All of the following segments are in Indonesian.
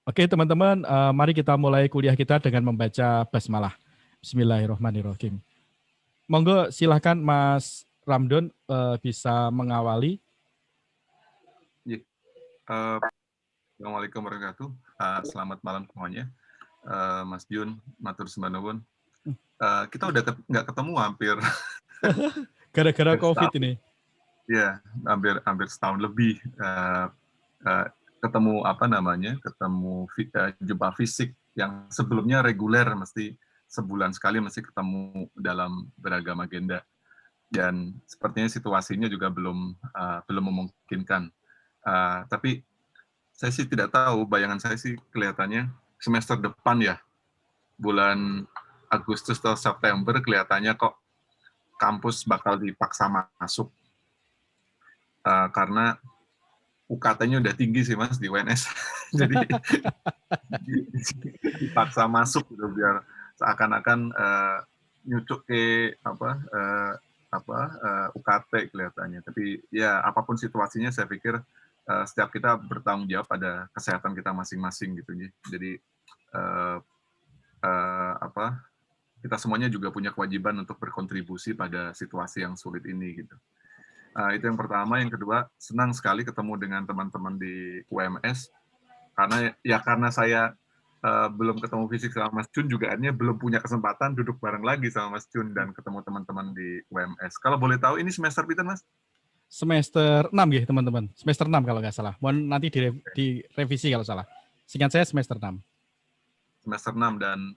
Oke teman-teman, mari kita mulai kuliah kita dengan membaca basmalah. Bismillahirrahmanirrahim. Monggo silahkan Mas Ramdon bisa mengawali. Ya, Assalamualaikum warahmatullahi wabarakatuh. Selamat malam semuanya. Mas Jun, matur sembah nuwun. Kita udah nggak ketemu hampir Gara-gara COVID setahun. ini. Ya, hampir setahun lebih ketemu jumpa fisik yang sebelumnya reguler, mesti sebulan sekali mesti ketemu dalam beragam agenda. Dan sepertinya situasinya juga belum memungkinkan. Tapi saya sih tidak tahu, bayangan saya sih kelihatannya semester depan ya, bulan Agustus atau September kelihatannya kok kampus bakal dipaksa masuk. Karena UKT-nya udah tinggi sih Mas di UNS. Jadi dipaksa masuk gitu biar seakan-akan nyucuk ke UKT kelihatannya. Tapi ya apapun situasinya saya pikir setiap kita bertanggung jawab pada kesehatan kita masing-masing gitu. Jadi kita semuanya juga punya kewajiban untuk berkontribusi pada situasi yang sulit ini gitu. Itu yang pertama. Yang kedua, senang sekali ketemu dengan teman-teman di UMS karena saya belum ketemu fisik sama Mas Jun, juga akhirnya belum punya kesempatan duduk bareng lagi sama Mas Jun dan ketemu teman-teman di UMS. Kalau boleh tahu ini semester pinten Mas? Semester 6 ya teman-teman. Semester 6 kalau nggak salah. Mohon nanti direvisi kalau salah. Singkat saya semester 6. Semester 6 dan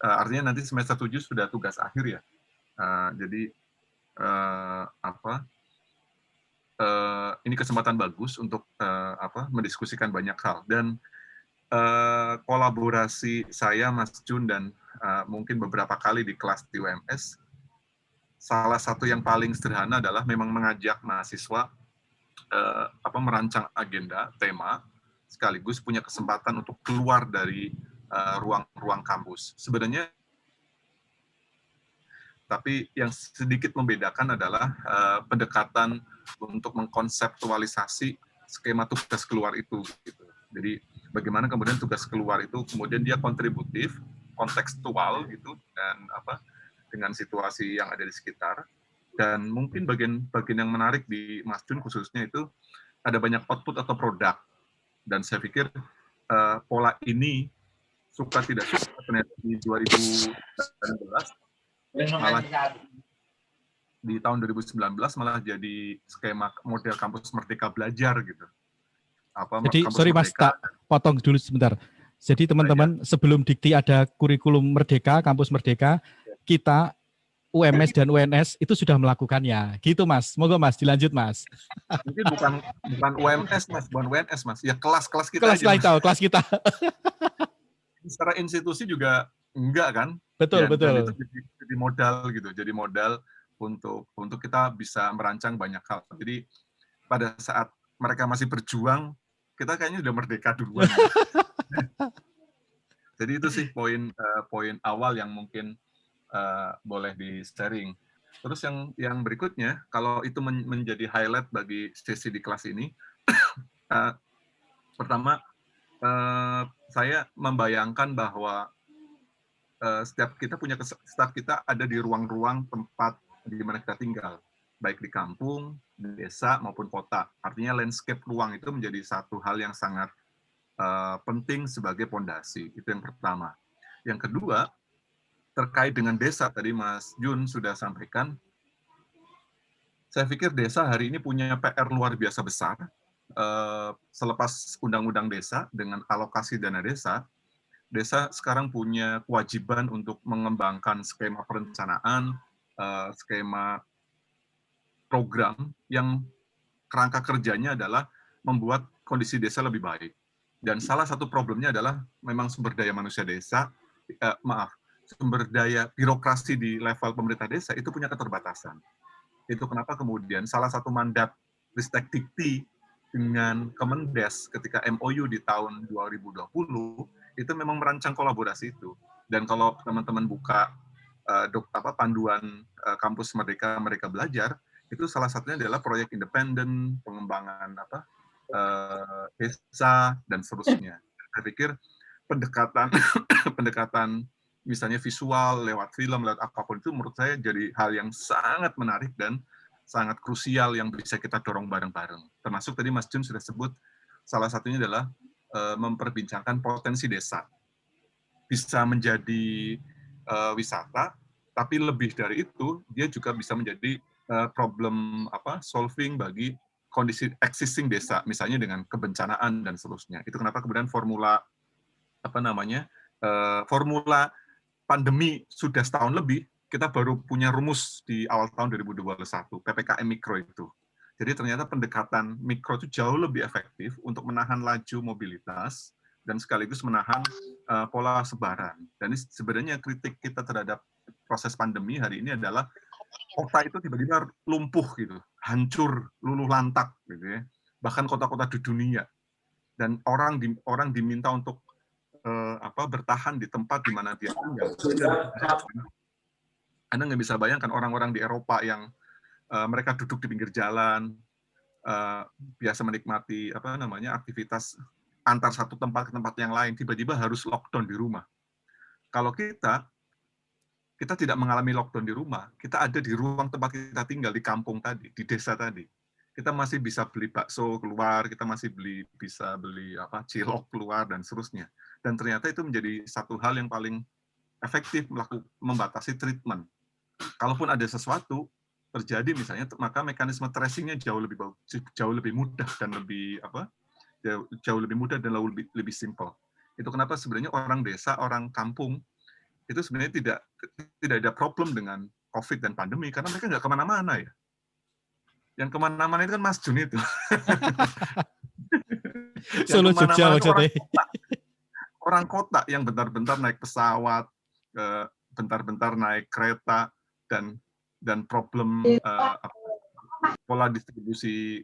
artinya nanti semester 7 sudah tugas akhir ya. Jadi ini kesempatan bagus untuk mendiskusikan banyak hal, dan kolaborasi saya, Mas Jun, dan mungkin beberapa kali di kelas di UMS, salah satu yang paling sederhana adalah memang mengajak mahasiswa merancang agenda, tema, sekaligus punya kesempatan untuk keluar dari ruang-ruang kampus. Sebenarnya, tapi yang sedikit membedakan adalah pendekatan untuk mengkonseptualisasi skema tugas keluar itu. Gitu. Jadi bagaimana kemudian tugas keluar itu kemudian dia kontributif, kontekstual gitu, dan dengan situasi yang ada di sekitar. Dan mungkin bagian yang menarik di Mas Jun khususnya itu ada banyak output atau produk. Dan saya pikir pola ini suka tidak suka ternyata di 2019 malah di tahun 2019 malah jadi skema model kampus Merdeka Belajar gitu. Jadi Kampus sorry Mas, Merdeka. tak potong dulu sebentar. Jadi teman-teman, sebelum Dikti ada kurikulum Merdeka, kampus Merdeka, kita UMS dan UNS itu sudah melakukannya. Gitu Mas. Moga Mas, dilanjut Mas. Mungkin bukan UMS Mas, bukan UNS Mas. Ya kelas-kelas kita Kelas aja Mas. kelas kita. Secara institusi juga enggak kan? Betul, Dan itu betul. jadi modal gitu. Jadi modal untuk kita bisa merancang banyak hal. Jadi pada saat mereka masih berjuang, kita kayaknya udah merdeka duluan. Jadi itu sih poin awal yang mungkin boleh di-sharing. Terus yang berikutnya, kalau itu menjadi highlight bagi sesi di kelas ini, pertama, saya membayangkan bahwa setiap kita ada di ruang-ruang tempat di mana kita tinggal, baik di kampung, di desa, maupun kota. Artinya landscape ruang itu menjadi satu hal yang sangat penting sebagai pondasi. Itu yang pertama. Yang kedua, terkait dengan desa, tadi Mas Jun sudah sampaikan, saya pikir desa hari ini punya PR luar biasa besar. Selepas Undang-Undang Desa dengan alokasi dana desa, desa sekarang punya kewajiban untuk mengembangkan skema perencanaan, skema program yang kerangka kerjanya adalah membuat kondisi desa lebih baik. Dan salah satu problemnya adalah memang sumber daya manusia desa, sumber daya birokrasi di level pemerintah desa itu punya keterbatasan. Itu kenapa kemudian salah satu mandat Ristek Dikti dengan Kemendes ketika MOU di tahun 2020 itu memang merancang kolaborasi itu. Dan kalau teman-teman buka panduan kampus Merdeka Belajar, itu salah satunya adalah proyek independen, pengembangan desa, dan seterusnya. Saya pikir pendekatan pendekatan misalnya visual lewat film, lewat apapun itu menurut saya jadi hal yang sangat menarik dan sangat krusial yang bisa kita dorong bareng-bareng. Termasuk tadi Mas Jun sudah sebut salah satunya adalah memperbincangkan potensi desa. Bisa menjadi wisata, tapi lebih dari itu dia juga bisa menjadi problem solving bagi kondisi existing desa, misalnya dengan kebencanaan dan seterusnya. Itu kenapa kemudian formula formula pandemi sudah setahun lebih, kita baru punya rumus di awal tahun 2021, PPKM Mikro itu. Jadi ternyata pendekatan mikro itu jauh lebih efektif untuk menahan laju mobilitas dan sekaligus menahan pola sebaran. Dan ini sebenarnya kritik kita terhadap proses pandemi hari ini adalah kota itu tiba-tiba lumpuh gitu, hancur, luluh lantak gitu ya. Bahkan kota-kota di dunia. Dan orang diminta untuk bertahan di tempat di mana dia tinggal. Anda nggak bisa bayangkan orang-orang di Eropa yang mereka duduk di pinggir jalan, biasa menikmati aktivitas antar satu tempat ke tempat yang lain, tiba-tiba harus lockdown di rumah. Kalau kita tidak mengalami lockdown di rumah, kita ada di ruang tempat kita tinggal, di kampung tadi, di desa tadi. Kita masih bisa beli bakso keluar, kita masih bisa beli cilok keluar, dan seterusnya. Dan ternyata itu menjadi satu hal yang paling efektif membatasi treatment. Kalaupun ada sesuatu terjadi misalnya, maka mekanisme tracing-nya jauh lebih mudah dan jauh lebih mudah dan lebih simple. Itu kenapa sebenarnya orang desa, orang kampung itu sebenarnya tidak ada problem dengan COVID dan pandemi karena mereka nggak kemana-mana ya. Yang kemana-mana itu kan Mas Jun itu. Solo Jogja maksudnya. Orang kota yang bentar-bentar naik pesawat, bentar-bentar naik kereta, dan problem pola distribusi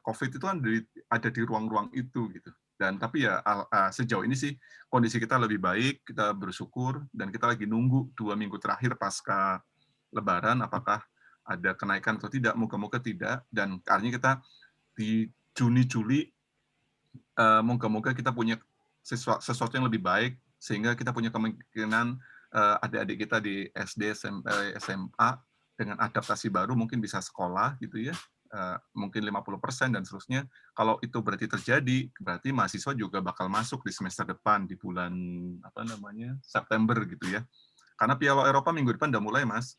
COVID itu kan ada di ruang-ruang itu gitu. Dan tapi ya sejauh ini sih kondisi kita lebih baik, kita bersyukur, dan kita lagi nunggu 2 minggu terakhir pasca Lebaran apakah ada kenaikan atau tidak. Moga-moga tidak, dan artinya kita di Juni-Juli moga-moga kita punya sesuatu yang lebih baik sehingga kita punya kemungkinan adik-adik kita di SD, SMA dengan adaptasi baru mungkin bisa sekolah gitu ya, mungkin 50% dan seterusnya. Kalau itu berarti terjadi, berarti mahasiswa juga bakal masuk di semester depan di bulan September gitu ya. Karena Piala Eropa minggu depan udah mulai, Mas.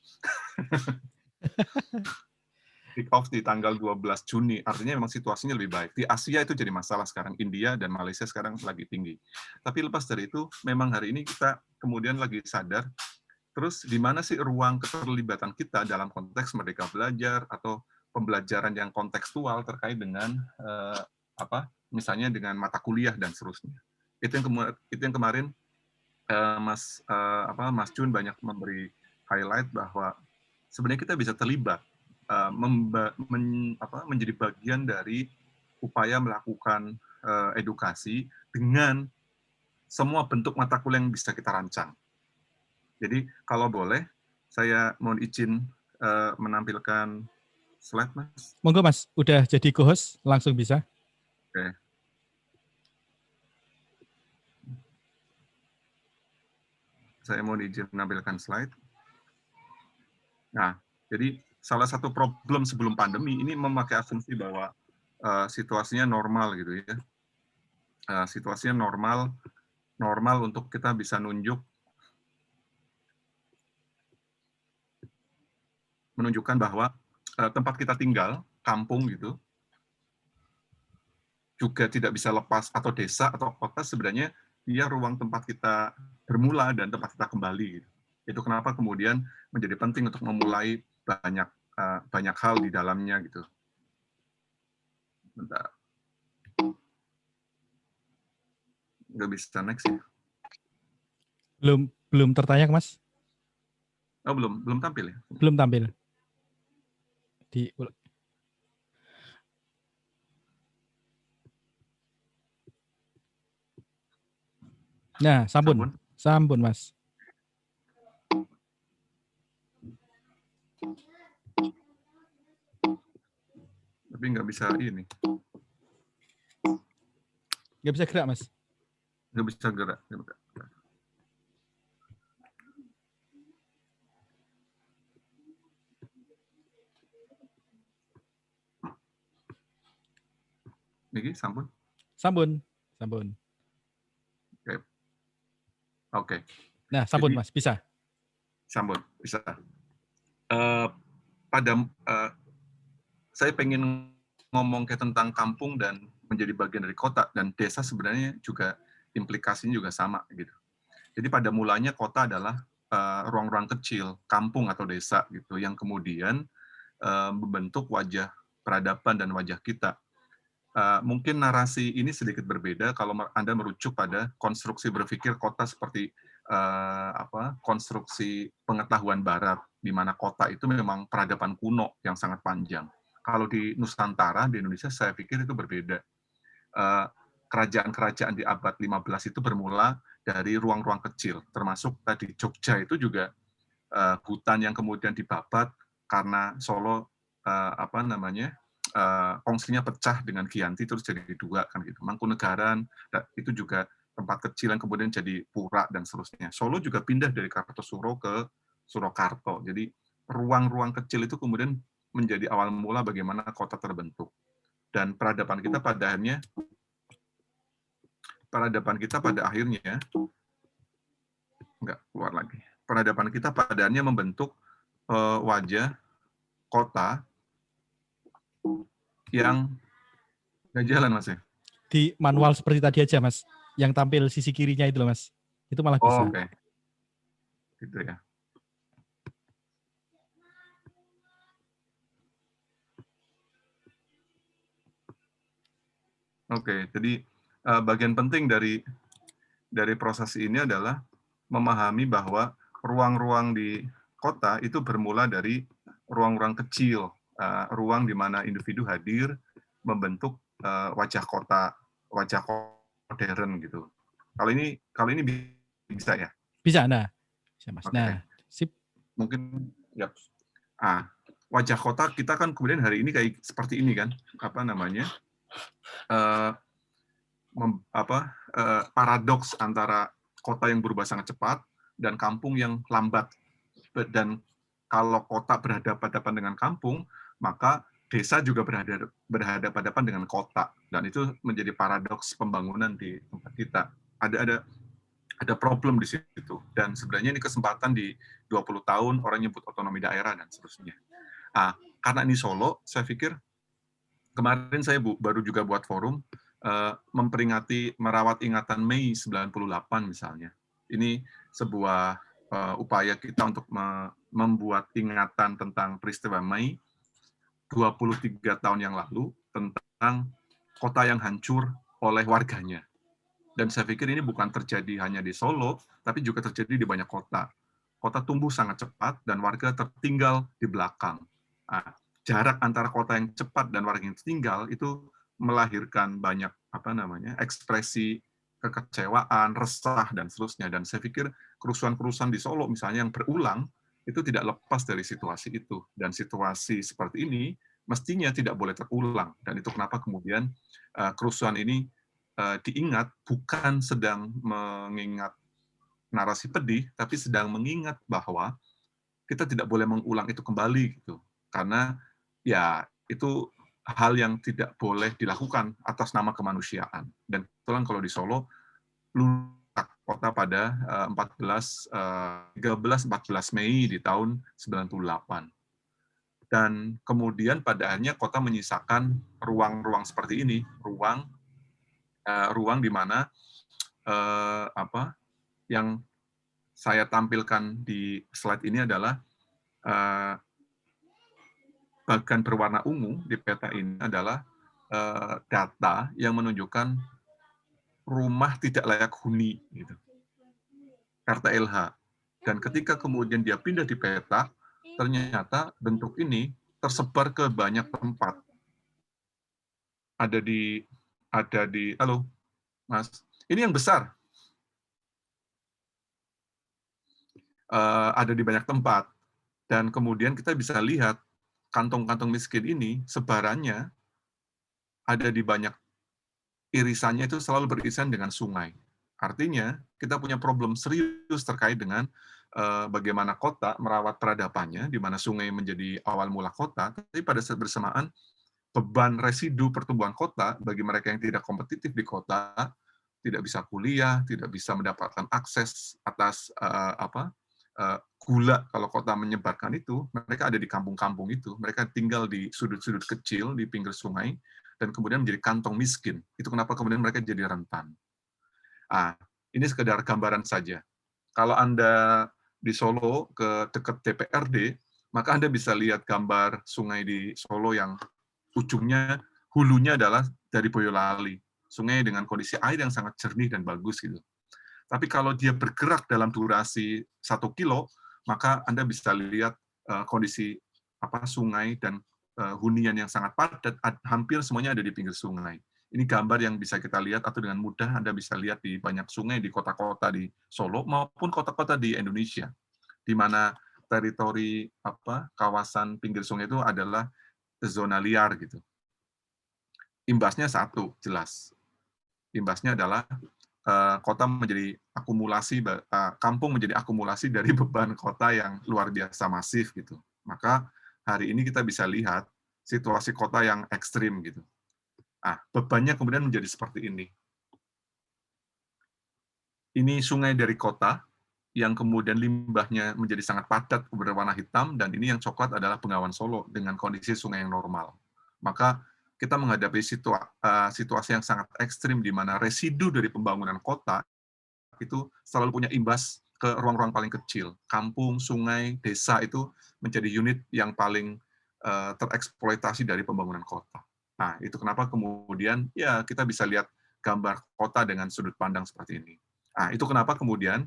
Kick off di tanggal 12 Juni, artinya memang situasinya lebih baik. Di Asia itu jadi masalah sekarang, India dan Malaysia sekarang lagi tinggi. Tapi lepas dari itu, memang hari ini kita kemudian lagi sadar, terus di mana sih ruang keterlibatan kita dalam konteks Merdeka Belajar atau pembelajaran yang kontekstual terkait dengan misalnya dengan mata kuliah dan seterusnya. Itu yang kemarin Mas Jun banyak memberi highlight bahwa sebenarnya kita bisa terlibat menjadi bagian dari upaya melakukan edukasi dengan semua bentuk mata kuliah yang bisa kita rancang. Jadi kalau boleh, saya mohon izin menampilkan slide, Mas. Monggo, Mas. Udah jadi co-host, langsung bisa. Oke. Saya mohon izin menampilkan slide. Nah, jadi salah satu problem sebelum pandemi ini memakai asumsi bahwa situasinya normal gitu ya. Situasinya normal untuk kita bisa menunjukkan bahwa tempat kita tinggal, kampung gitu, juga tidak bisa lepas, atau desa atau kota sebenarnya dia ruang tempat kita bermula dan tempat kita kembali. Gitu. Itu kenapa kemudian menjadi penting untuk memulai banyak hal di dalamnya gitu. Bentar. Nggak bisa next ya? Belum tertanya, Mas? Oh, belum tampil ya? Belum tampil. Nah, sampun, Mas. Tapi nggak bisa ini. Nggak bisa gerak, Mas. nggak bisa gerak. Niki, sampun. Sampun, sampun. Oke. Nah, sampun Jadi Mas, bisa. sampun, bisa. Saya pengen ngomong kayak tentang kampung dan menjadi bagian dari kota, dan desa sebenarnya juga implikasinya juga sama gitu. Jadi pada mulanya kota adalah ruang-ruang kecil, kampung atau desa gitu, yang kemudian membentuk wajah peradaban dan wajah kita. Mungkin narasi ini sedikit berbeda kalau Anda merujuk pada konstruksi berpikir kota seperti konstruksi pengetahuan Barat, di mana kota itu memang peradaban kuno yang sangat panjang. Kalau di Nusantara, di Indonesia, saya pikir itu berbeda. Kerajaan-kerajaan di abad 15 itu bermula dari ruang-ruang kecil, termasuk tadi Jogja itu juga hutan yang kemudian dibabat karena Solo kongsinya pecah dengan Giyanti terus jadi dua kan gitu. Mangkunegaran itu juga tempat kecil yang kemudian jadi pura dan seterusnya. Solo juga pindah dari Kartosuro ke Surakarta. Jadi ruang-ruang kecil itu kemudian menjadi awal mula bagaimana kota terbentuk. Dan peradaban kita pada akhirnya enggak keluar lagi. Peradaban kita pada akhirnya membentuk wajah kota yang nggak jalan, Mas ya. Di manual seperti tadi aja Mas, yang tampil sisi kirinya itu loh Mas. Itu malah bisa. Oke. Gitu ya. Oke, jadi bagian penting dari proses ini adalah memahami bahwa ruang-ruang di kota itu bermula dari ruang-ruang kecil, ruang di mana individu hadir membentuk wajah kota modern gitu. Kalau ini bisa ya? Bisa, nah. Bisa Mas. Oke. Nah, sip. Mungkin ya. Wajah kota kita kan kemudian hari ini kayak seperti ini kan, paradoks antara kota yang berubah sangat cepat dan kampung yang lambat. Dan kalau kota berhadapan-hadapan dengan kampung, maka desa juga berhadapan-hadapan dengan kota. Dan itu menjadi paradoks pembangunan di tempat kita. Ada problem di situ. Dan sebenarnya ini kesempatan di 20 tahun orang nyebut otonomi daerah dan seterusnya. Karena ini Solo, saya pikir kemarin saya baru juga buat forum memperingati merawat ingatan Mei 98 misalnya. Ini sebuah upaya kita untuk membuat ingatan tentang peristiwa Mei 23 tahun yang lalu tentang kota yang hancur oleh warganya. Dan saya pikir ini bukan terjadi hanya di Solo, tapi juga terjadi di banyak kota. Kota tumbuh sangat cepat dan warga tertinggal di belakang. Jarak antara kota yang cepat dan warga yang tertinggal itu melahirkan banyak ekspresi kekecewaan, resah dan seterusnya. Dan saya pikir kerusuhan-kerusuhan di Solo misalnya yang berulang itu tidak lepas dari situasi itu. Dan situasi seperti ini mestinya tidak boleh terulang. Dan itu kenapa kemudian kerusuhan ini diingat bukan sedang mengingat narasi pedih, tapi sedang mengingat bahwa kita tidak boleh mengulang itu kembali gitu. Karena ya itu hal yang tidak boleh dilakukan atas nama kemanusiaan. Dan kebetulan kalau di Solo kota pada 13-14 Mei di tahun 98. Dan kemudian pada akhirnya kota menyisakan ruang-ruang seperti ini, ruang di mana yang saya tampilkan di slide ini adalah bagian berwarna ungu di peta ini adalah data yang menunjukkan rumah tidak layak huni, gitu. RTLH. Dan ketika kemudian dia pindah di peta, ternyata bentuk ini tersebar ke banyak tempat. Ada di, halo, Mas. Ini yang besar. Ada di banyak tempat. Dan kemudian kita bisa lihat kantong-kantong miskin ini sebarannya ada di banyak irisannya itu selalu beririsan dengan sungai. Artinya, kita punya problem serius terkait dengan bagaimana kota merawat peradabannya, di mana sungai menjadi awal mula kota, tapi pada saat bersamaan, beban residu pertumbuhan kota bagi mereka yang tidak kompetitif di kota, tidak bisa kuliah, tidak bisa mendapatkan akses atas gula kalau kota menyebarkan itu, mereka ada di kampung-kampung itu, mereka tinggal di sudut-sudut kecil di pinggir sungai, dan kemudian menjadi kantong miskin. Itu kenapa kemudian mereka jadi rentan. Ini sekedar gambaran saja. Kalau Anda di Solo ke dekat DPRD, maka Anda bisa lihat gambar sungai di Solo yang ujungnya, hulunya adalah dari Boyolali. Sungai dengan kondisi air yang sangat jernih dan bagus gitu. Tapi kalau dia bergerak dalam durasi 1 kilo, maka Anda bisa lihat kondisi sungai dan hunian yang sangat padat, hampir semuanya ada di pinggir sungai. Ini gambar yang bisa kita lihat atau dengan mudah Anda bisa lihat di banyak sungai di kota-kota di Solo maupun kota-kota di Indonesia, di mana teritori kawasan pinggir sungai itu adalah zona liar gitu. Imbasnya satu, jelas. Imbasnya adalah kota menjadi akumulasi, kampung menjadi akumulasi dari beban kota yang luar biasa masif gitu. Maka hari ini kita bisa lihat situasi kota yang ekstrim gitu. Bebannya kemudian menjadi seperti ini. Ini sungai dari kota yang kemudian limbahnya menjadi sangat padat berwarna hitam, dan ini yang coklat adalah Bengawan Solo dengan kondisi sungai yang normal. Maka kita menghadapi situasi yang sangat ekstrim di mana residu dari pembangunan kota itu selalu punya imbas ke ruang-ruang paling kecil. Kampung, sungai, desa itu menjadi unit yang paling tereksploitasi dari pembangunan kota. Itu kenapa kemudian ya kita bisa lihat gambar kota dengan sudut pandang seperti ini. Itu kenapa kemudian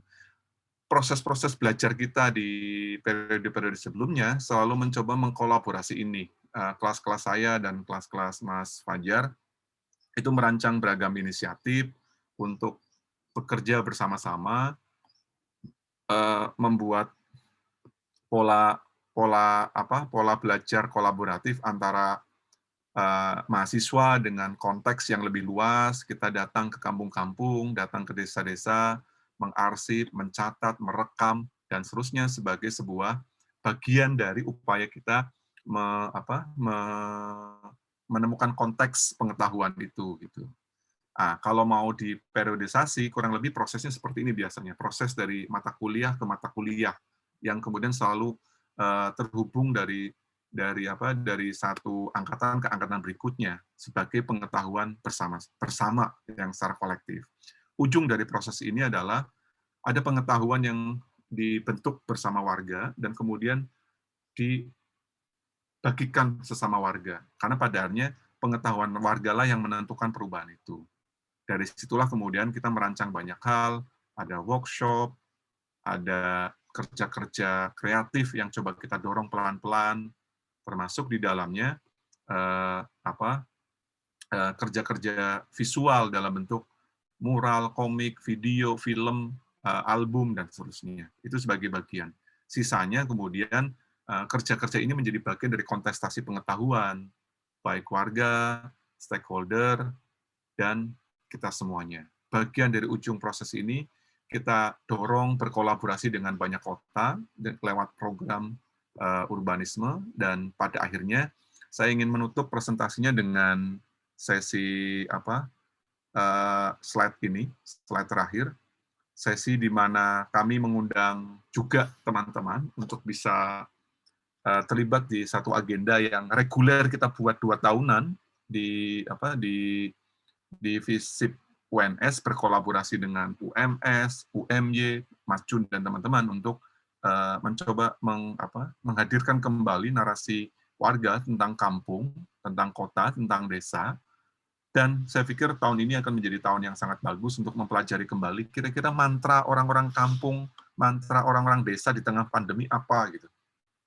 proses-proses belajar kita di periode-periode sebelumnya selalu mencoba mengkolaborasi ini. Kelas-kelas saya dan kelas-kelas Mas Fajar itu merancang beragam inisiatif untuk bekerja bersama-sama, membuat pola belajar kolaboratif antara mahasiswa dengan konteks yang lebih luas. Kita datang ke kampung-kampung, datang ke desa-desa, mengarsip, mencatat, merekam, dan seterusnya sebagai sebuah bagian dari upaya kita menemukan konteks pengetahuan itu. Gitu. Kalau mau di periodisasi, kurang lebih prosesnya seperti ini biasanya. Proses dari mata kuliah ke mata kuliah, yang kemudian selalu terhubung dari satu angkatan ke angkatan berikutnya sebagai pengetahuan bersama yang secara kolektif. Ujung dari proses ini adalah ada pengetahuan yang dibentuk bersama warga dan kemudian dibagikan sesama warga. Karena pada akhirnya pengetahuan wargalah yang menentukan perubahan itu. Dari situlah kemudian kita merancang banyak hal, ada workshop, ada kerja-kerja kreatif yang coba kita dorong pelan-pelan, termasuk di dalamnya kerja-kerja visual dalam bentuk mural, komik, video, film, album, dan seterusnya. Itu sebagai bagian. Sisanya kemudian kerja-kerja ini menjadi bagian dari kontestasi pengetahuan, baik warga, stakeholder, dan kita semuanya. Bagian dari ujung proses ini, kita dorong berkolaborasi dengan banyak kota lewat program urbanisme, dan pada akhirnya saya ingin menutup presentasinya dengan sesi slide ini, slide terakhir, sesi di mana kami mengundang juga teman-teman untuk bisa terlibat di satu agenda yang reguler kita buat 2 tahunan di FISIP UNS berkolaborasi dengan UMS, UMY, Mas Jun dan teman-teman untuk mencoba menghadirkan kembali narasi warga tentang kampung, tentang kota, tentang desa. Dan saya pikir tahun ini akan menjadi tahun yang sangat bagus untuk mempelajari kembali kira-kira mantra orang-orang kampung, mantra orang-orang desa di tengah pandemi apa gitu.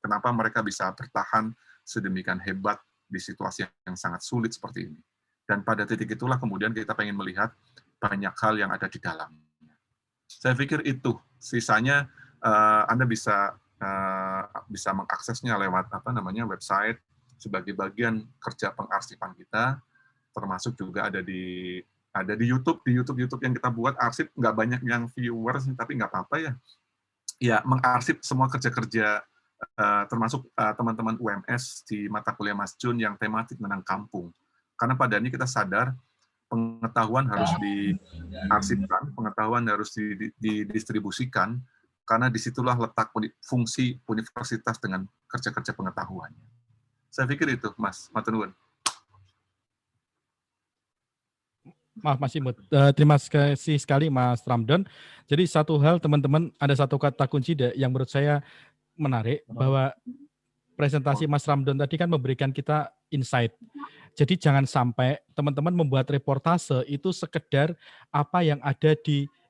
Kenapa mereka bisa bertahan sedemikian hebat di situasi yang sangat sulit seperti ini. Dan pada titik itulah kemudian kita pengen melihat banyak hal yang ada di dalamnya. Saya pikir itu. Sisanya Anda bisa mengaksesnya lewat website sebagai bagian kerja pengarsipan kita, termasuk juga ada di Ada di YouTube yang kita buat arsip, nggak banyak yang viewers, tapi nggak apa-apa ya. Ya, mengarsip semua kerja-kerja termasuk teman-teman UMS di mata kuliah Mas Jun yang tematik tentang kampung. Karena pada ini kita sadar pengetahuan harus diarsipkan, pengetahuan harus didistribusikan, karena disitulah letak fungsi universitas dengan kerja-kerja pengetahuannya. Saya pikir itu, Mas. Matur nuwun. Maaf Mas Imut. Terima kasih sekali Mas Ramdan. Jadi satu hal teman-teman, ada satu kata kunci yang menurut saya menarik, bahwa presentasi Mas Ramdan tadi kan memberikan kita insight. Jadi jangan sampai teman-teman membuat reportase itu sekedar apa yang ada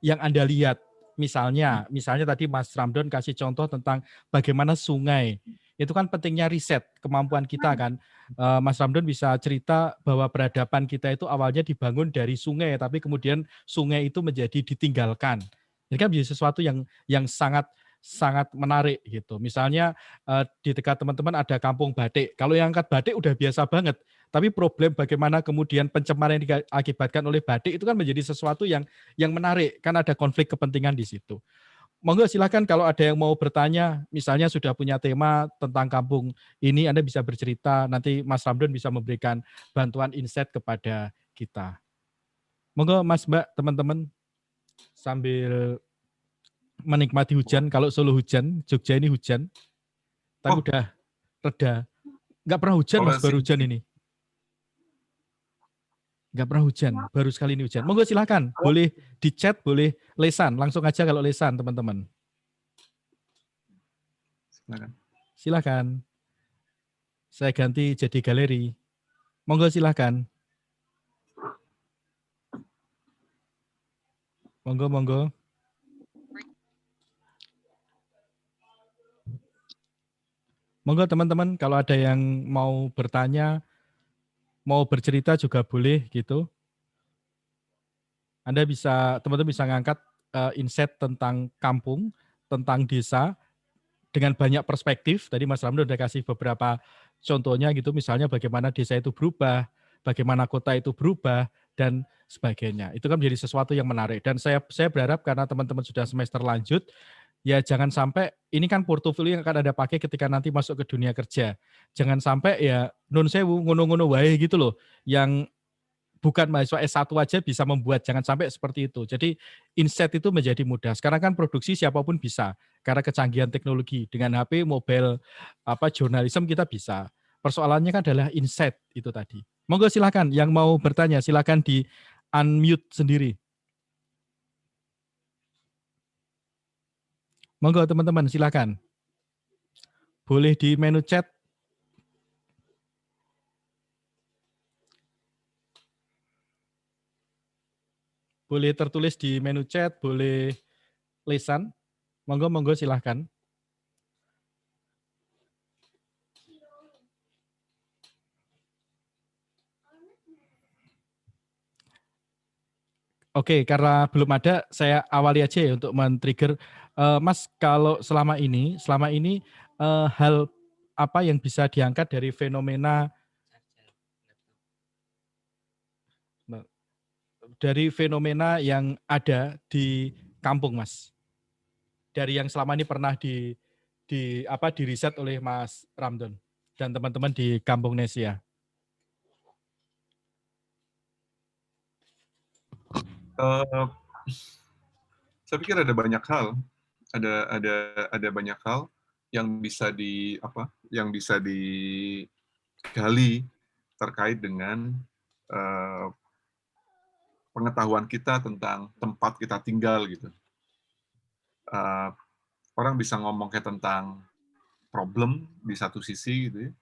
yang Anda lihat. Misalnya tadi Mas Ramdan kasih contoh tentang bagaimana sungai. Itu kan pentingnya riset, kemampuan kita kan. Mas Ramdan bisa cerita bahwa peradaban kita itu awalnya dibangun dari sungai, tapi kemudian sungai itu menjadi ditinggalkan. Ini kan menjadi sesuatu yang sangat menarik gitu. Misalnya di dekat teman-teman ada kampung batik. Kalau yang angkat batik udah biasa banget. Tapi problem bagaimana kemudian pencemaran yang diakibatkan oleh batik itu kan menjadi sesuatu yang menarik. Kan ada konflik kepentingan di situ. Monggo silakan kalau ada yang mau bertanya, misalnya sudah punya tema tentang kampung ini, Anda bisa bercerita, nanti Mas Ramdan bisa memberikan bantuan insight kepada kita. Monggo Mas Mbak, teman-teman, sambil menikmati hujan. Kalau Solo hujan, Jogja ini hujan, tapi udah reda. Nggak pernah hujan Mas, baru hujan ini. Nggak pernah hujan, baru sekali ini hujan. Monggo silakan, boleh di chat, boleh lesan, langsung aja kalau lesan teman-teman. Silakan. Saya ganti jadi galeri. Monggo silakan. Monggo. Monggo teman-teman, kalau ada yang mau bertanya, mau bercerita juga boleh gitu. Anda bisa, teman-teman bisa ngangkat insight tentang kampung, tentang desa, dengan banyak perspektif. Tadi Mas Ramdan udah kasih beberapa contohnya gitu, misalnya bagaimana desa itu berubah, bagaimana kota itu berubah, dan sebagainya. Itu kan menjadi sesuatu yang menarik. Dan saya berharap karena teman-teman sudah semester lanjut, ya jangan sampai, ini kan portofolio yang akan Anda pakai ketika nanti masuk ke dunia kerja. Jangan sampai ya nun sewu ngono-ngono wae gitu loh, yang bukan mahasiswa S1 aja bisa membuat, jangan sampai seperti itu. Jadi insight itu menjadi mudah. Sekarang kan produksi siapapun bisa, karena kecanggihan teknologi. Dengan HP, mobile, jurnalisme kita bisa. Persoalannya kan adalah insight itu tadi. Monggo silakan, yang mau bertanya silakan di unmute sendiri. Monggo teman-teman silakan. Boleh di menu chat. Boleh tertulis di menu chat, boleh lesan. Monggo silahkan. Oke, karena belum ada, saya awali aja ya untuk men-trigger. Mas, kalau selama ini hal apa yang bisa diangkat dari fenomena yang ada di kampung, Mas? Dari yang selama ini pernah di riset oleh Mas Ramdan dan teman-teman di Kampung Nesia. Saya pikir ada banyak hal, ada banyak hal yang bisa digali terkait dengan pengetahuan kita tentang tempat kita tinggal gitu. Orang bisa ngomong kayak tentang problem di satu sisi gitu ya,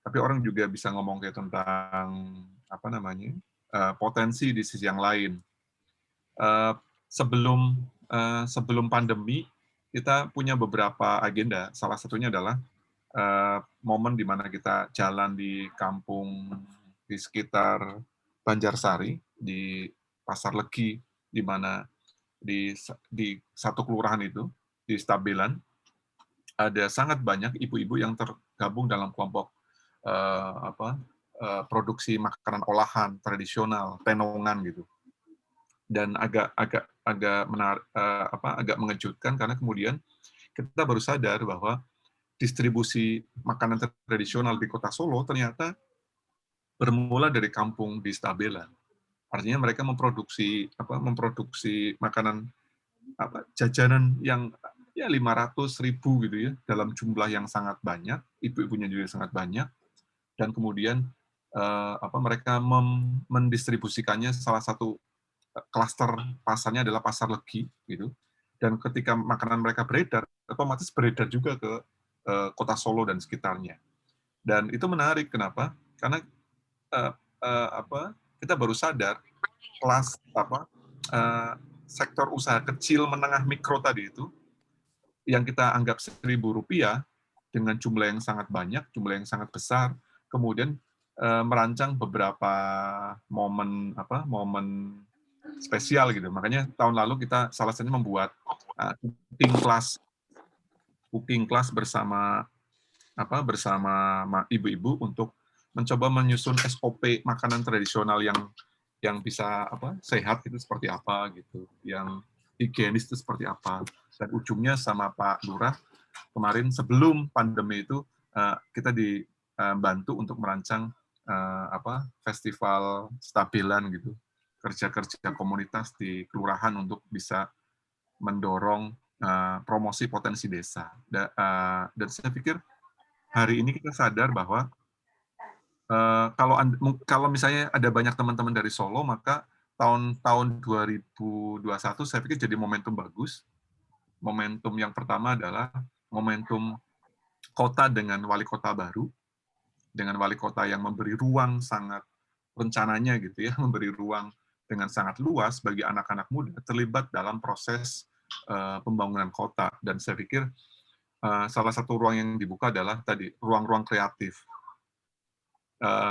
tapi orang juga bisa ngomong kayak tentang potensi di sisi yang lain. Sebelum pandemi kita punya beberapa agenda. Salah satunya adalah momen di mana kita jalan di kampung di sekitar Banjarsari, di Pasar Legi, di mana di satu kelurahan itu, di Stabilan, ada sangat banyak ibu-ibu yang tergabung dalam kelompok produksi makanan olahan tradisional, tenongan gitu. Dan agak mengejutkan karena kemudian kita baru sadar bahwa distribusi makanan tradisional di Kota Solo ternyata bermula dari kampung di Stabela. Artinya mereka memproduksi makanan jajanan yang ya 500.000 gitu ya, dalam jumlah yang sangat banyak, ibu-ibunya juga sangat banyak, dan kemudian mereka mendistribusikannya. Salah satu klaster pasarnya adalah pasar Legi gitu. Dan ketika makanan mereka beredar, otomatis beredar juga ke Kota Solo dan sekitarnya. Dan itu menarik, kenapa? Karena kita baru sadar kelas sektor usaha kecil, menengah, mikro tadi itu yang kita anggap Rp1.000 dengan jumlah yang sangat banyak, jumlah yang sangat besar, kemudian merancang beberapa momen spesial gitu. Makanya tahun lalu kita salah satunya membuat cooking class bersama ibu-ibu untuk mencoba menyusun SOP makanan tradisional yang bisa sehat itu seperti apa gitu, yang higienis itu seperti apa. Dan ujungnya sama Pak Lurah kemarin sebelum pandemi itu kita dibantu untuk merancang festival stabilan gitu, kerja-kerja komunitas di kelurahan untuk bisa mendorong promosi potensi desa. Dan saya pikir hari ini kita sadar bahwa kalau misalnya ada banyak teman-teman dari Solo, maka tahun 2021 saya pikir jadi momentum bagus. Momentum yang pertama adalah momentum kota dengan wali kota baru, dengan wali kota yang memberi ruang sangat, rencananya gitu ya, memberi ruang dengan sangat luas bagi anak-anak muda terlibat dalam proses pembangunan kota. Dan saya pikir salah satu ruang yang dibuka adalah tadi ruang-ruang kreatif.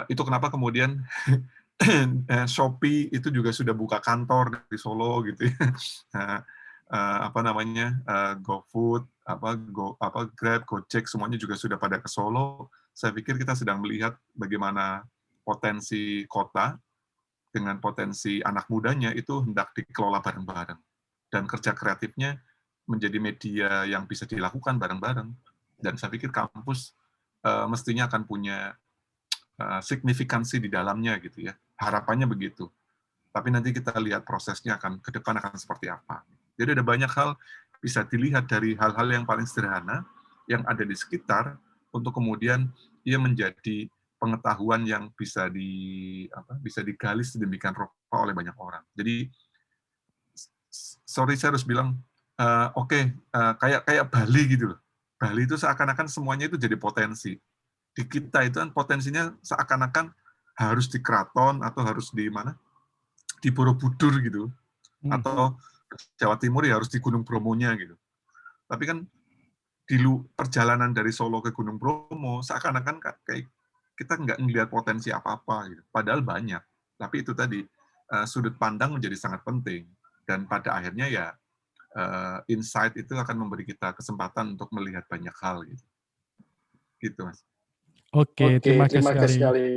Itu kenapa kemudian Shopee itu juga sudah buka kantor di Solo gitu ya. GoFood, Grab, Gojek, semuanya juga sudah pada ke Solo. Saya pikir kita sedang melihat bagaimana potensi kota dengan potensi anak mudanya itu hendak dikelola bareng-bareng. Dan kerja kreatifnya menjadi media yang bisa dilakukan bareng-bareng. Dan saya pikir kampus mestinya akan punya signifikansi di dalamnya gitu ya. Harapannya begitu. Tapi nanti kita lihat prosesnya ke depan akan seperti apa. Jadi ada banyak hal bisa dilihat dari hal-hal yang paling sederhana yang ada di sekitar untuk kemudian ia menjadi pengetahuan yang bisa digali sedemikian rupa oleh banyak orang. Jadi sorry saya harus bilang kayak Bali gitu loh. Bali itu seakan-akan semuanya itu jadi potensi. Di kita itu kan potensinya seakan-akan harus di keraton atau harus di mana? Di Borobudur gitu. Atau Jawa Timur ya harus di Gunung Bromonya gitu. Tapi kan di perjalanan dari Solo ke Gunung Bromo seakan-akan kayak kita nggak melihat potensi apa-apa gitu. Padahal banyak. Tapi itu tadi sudut pandang menjadi sangat penting. Dan pada akhirnya ya insight itu akan memberi kita kesempatan untuk melihat banyak hal gitu. Gitu, Mas. Oke, terima kasih terima kasih sekali. sekali.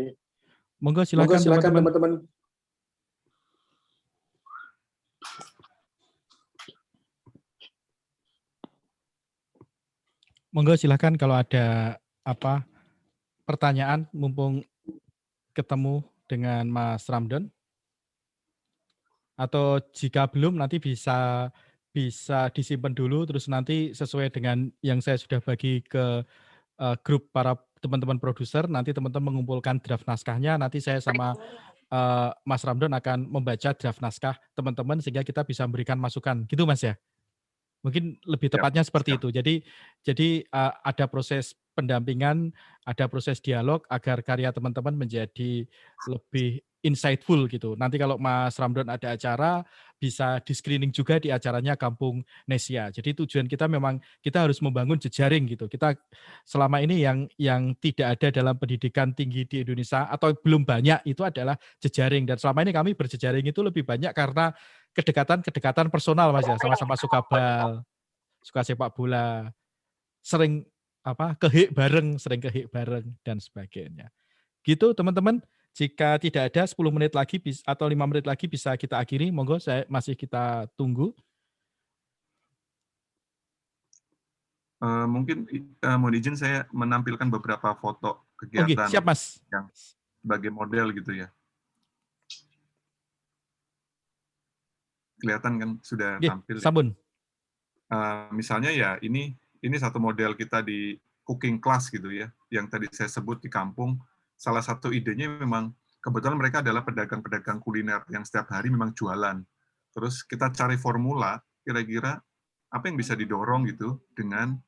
Monggo Monggo silakan silakan teman-teman. teman-teman. Monggo silakan kalau ada pertanyaan mumpung ketemu dengan Mas Ramdan. Atau jika belum nanti bisa disimpan dulu terus nanti sesuai dengan yang saya sudah bagi ke grup para teman-teman produser, nanti teman-teman mengumpulkan draft naskahnya, nanti saya sama Mas Ramdan akan membaca draft naskah teman-teman sehingga kita bisa memberikan masukan. Gitu Mas ya? Mungkin lebih tepatnya seperti itu. Jadi ada proses pendampingan, ada proses dialog agar karya teman-teman menjadi lebih insightful gitu. Nanti kalau Mas Ramdan ada acara, bisa di-screening juga di acaranya Kampung Nesia. Jadi tujuan kita memang kita harus membangun jejaring gitu. Kita selama ini yang tidak ada dalam pendidikan tinggi di Indonesia atau belum banyak itu adalah jejaring. Dan selama ini kami berjejaring itu lebih banyak karena kedekatan personal Mas ya, sama-sama suka bal, suka sepak bola, sering sering kehik bareng dan sebagainya. Gitu teman-teman. Jika tidak ada 10 menit lagi atau 5 menit lagi bisa kita akhiri, monggo saya masih kita tunggu. Mungkin mohon izin saya menampilkan beberapa foto Oke, kegiatan siap Mas. yang sebagai model gitu ya. Kelihatan kan sudah Oke, tampil ya. sampun. Misalnya ya ini satu model kita di cooking class gitu ya, yang tadi saya sebut di kampung. Salah satu idenya memang kebetulan mereka adalah pedagang-pedagang kuliner yang setiap hari memang jualan. Terus kita cari formula kira-kira apa yang bisa didorong gitu dengan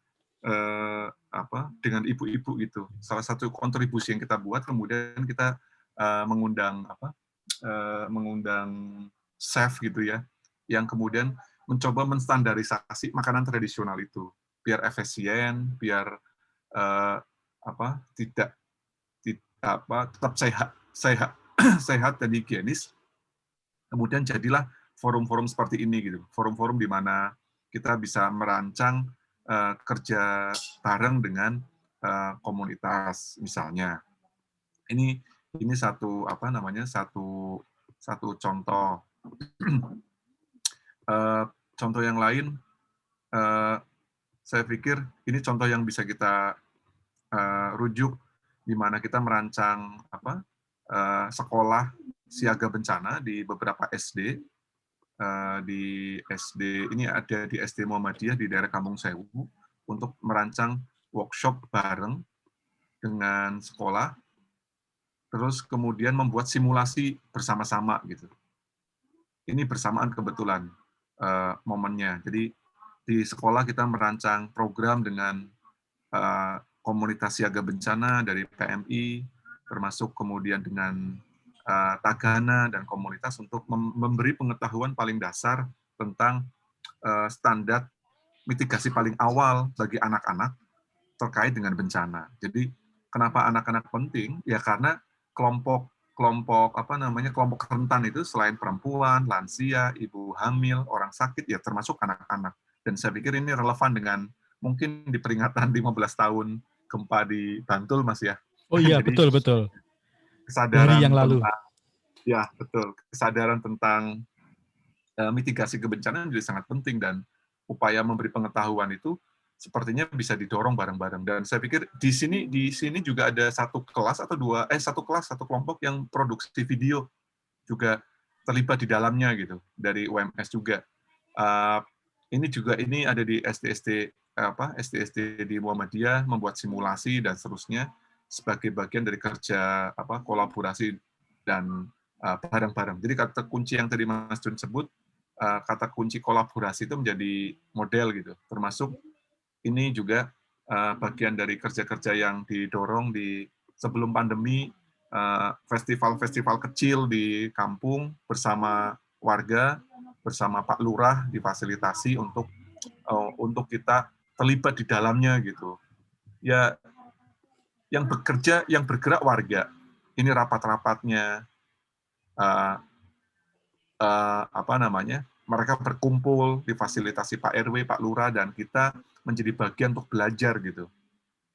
dengan ibu-ibu gitu. Salah satu kontribusi yang kita buat kemudian kita mengundang chef gitu ya, yang kemudian mencoba menstandarisasi makanan tradisional itu biar efisien, biar eh, tidak tetap sehat sehat sehat dan higienis. Kemudian jadilah forum-forum seperti ini gitu, forum-forum di mana kita bisa merancang kerja bareng dengan komunitas misalnya. Ini satu contoh. Contoh yang lain, saya pikir ini contoh yang bisa kita rujuk di mana kita merancang sekolah siaga bencana di beberapa SD. Di SD ini ada di SD Muhammadiyah di daerah Kampung Sewu untuk merancang workshop bareng dengan sekolah, terus kemudian membuat simulasi bersama-sama gitu. Ini bersamaan kebetulan momennya. Jadi di sekolah kita merancang program dengan komunitas siaga bencana dari PMI, termasuk kemudian dengan Tagana dan komunitas untuk memberi pengetahuan paling dasar tentang standar mitigasi paling awal bagi anak-anak terkait dengan bencana. Jadi kenapa anak-anak penting? Ya karena kelompok kelompok rentan itu selain perempuan, lansia, ibu hamil, orang sakit, ya termasuk anak-anak. Dan saya pikir ini relevan dengan mungkin di peringatan 15 tahun gempa di Bantul, Mas ya. Oh iya, Jadi betul betul. 2 hari yang kesadaran lalu. tentang kesadaran tentang mitigasi kebencanaan jadi sangat penting, dan upaya memberi pengetahuan itu sepertinya bisa didorong bareng-bareng. Dan saya pikir di sini juga ada satu kelompok yang produksi video juga terlibat di dalamnya gitu, dari UMS juga. Ini ada di SD di Muhammadiyah, membuat simulasi dan seterusnya sebagai bagian dari kerja kolaborasi dan bareng-bareng. Jadi kata kunci yang tadi Mas Jun sebut, kata kunci kolaborasi itu menjadi model gitu. Termasuk ini juga bagian dari kerja-kerja yang didorong di sebelum pandemi, festival-festival kecil di kampung bersama warga, bersama Pak Lurah difasilitasi untuk kita terlibat di dalamnya gitu. Ya, yang bergerak warga. Ini rapat-rapatnya, mereka berkumpul difasilitasi Pak RW, Pak Lurah, dan kita menjadi bagian untuk belajar gitu.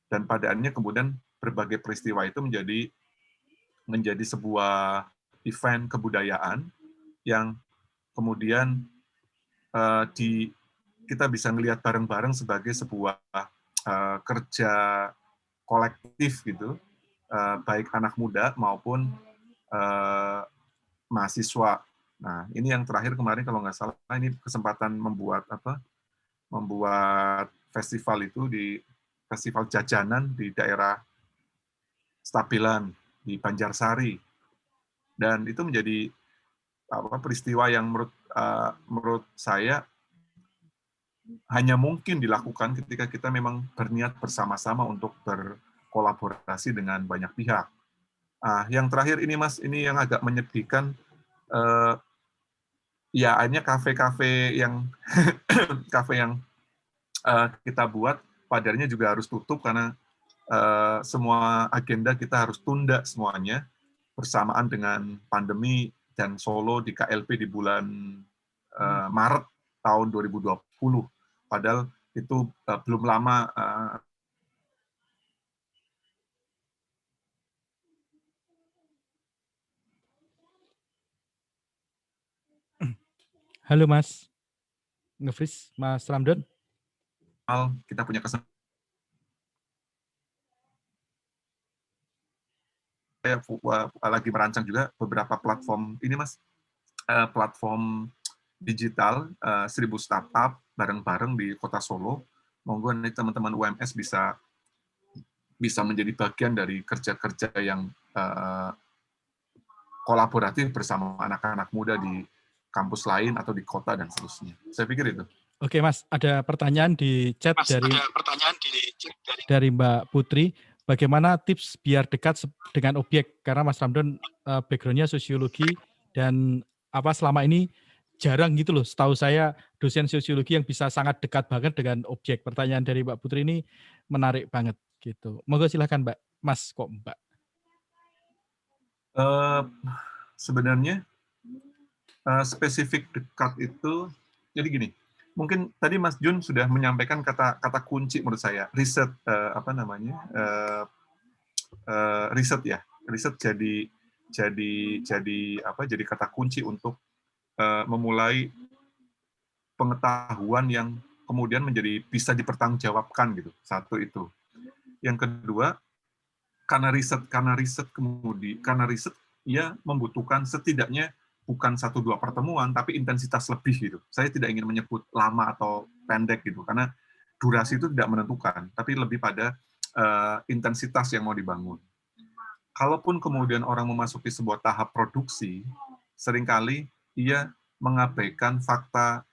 Dan padahalnya kemudian berbagai peristiwa itu menjadi sebuah event kebudayaan yang kemudian kita bisa melihat bareng-bareng sebagai sebuah kerja kolektif gitu, baik anak muda maupun mahasiswa. Nah, ini yang terakhir kemarin kalau nggak salah, ini kesempatan membuat festival itu di festival jajanan di daerah Stabilan di Banjarsari, dan itu menjadi peristiwa yang menurut saya hanya mungkin dilakukan ketika kita memang berniat bersama-sama untuk berkolaborasi dengan banyak pihak. Yang terakhir ini Mas, ini yang agak menyedihkan, ya hanya kafe-kafe yang kita buat padarnya juga harus tutup karena semua agenda kita harus tunda semuanya bersamaan dengan pandemi, dan Solo di KLP di bulan Maret tahun 2020. Padahal itu belum lama Halo Mas, nge-freeze Mas Ramdan. Kita punya kesempatan lagi merancang juga beberapa platform ini Mas, platform digital 1000 startup bareng-bareng di Kota Solo. Monggo nih teman-teman UMS bisa menjadi bagian dari kerja-kerja yang kolaboratif bersama anak-anak muda di kampus lain atau di kota dan seterusnya. Saya pikir itu. Oke Mas, ada pertanyaan di chat Mas, ada pertanyaan dari Mbak Putri. Bagaimana tips biar dekat dengan objek? Karena Mas Ramdan background-nya sosiologi dan selama ini jarang gitu loh. Setahu saya dosen sosiologi yang bisa sangat dekat banget dengan objek. Pertanyaan dari Mbak Putri ini menarik banget gitu. Monggo silahkan Mbak. Mas kok Mbak? Sebenarnya spesifik dekat itu, jadi gini, mungkin tadi Mas Jun sudah menyampaikan kata kunci menurut saya, riset riset ya, riset jadi kata kunci untuk memulai pengetahuan yang kemudian menjadi bisa dipertanggungjawabkan gitu. Satu itu. Yang kedua, karena riset ia membutuhkan setidaknya bukan 1-2 pertemuan, tapi intensitas lebih gitu. Saya tidak ingin menyebut lama atau pendek gitu, karena durasi itu tidak menentukan, tapi lebih pada intensitas yang mau dibangun. Kalaupun kemudian orang memasuki sebuah tahap produksi, seringkali ia mengabaikan fakta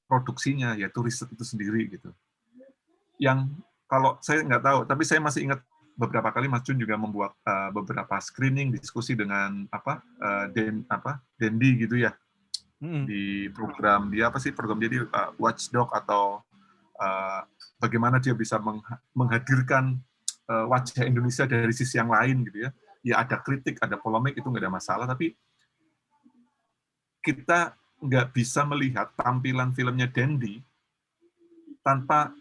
produksinya, yaitu riset itu sendiri gitu. Yang kalau saya nggak tahu, tapi saya masih ingat beberapa kali Mas Jun juga membuat beberapa screening diskusi dengan Dendi gitu ya, di program dia program dia di Watchdog atau bagaimana dia bisa menghadirkan wajah Indonesia dari sisi yang lain gitu ya. Ya ada kritik, ada polemik, itu nggak ada masalah, tapi kita nggak bisa melihat tampilan filmnya Dendi tanpa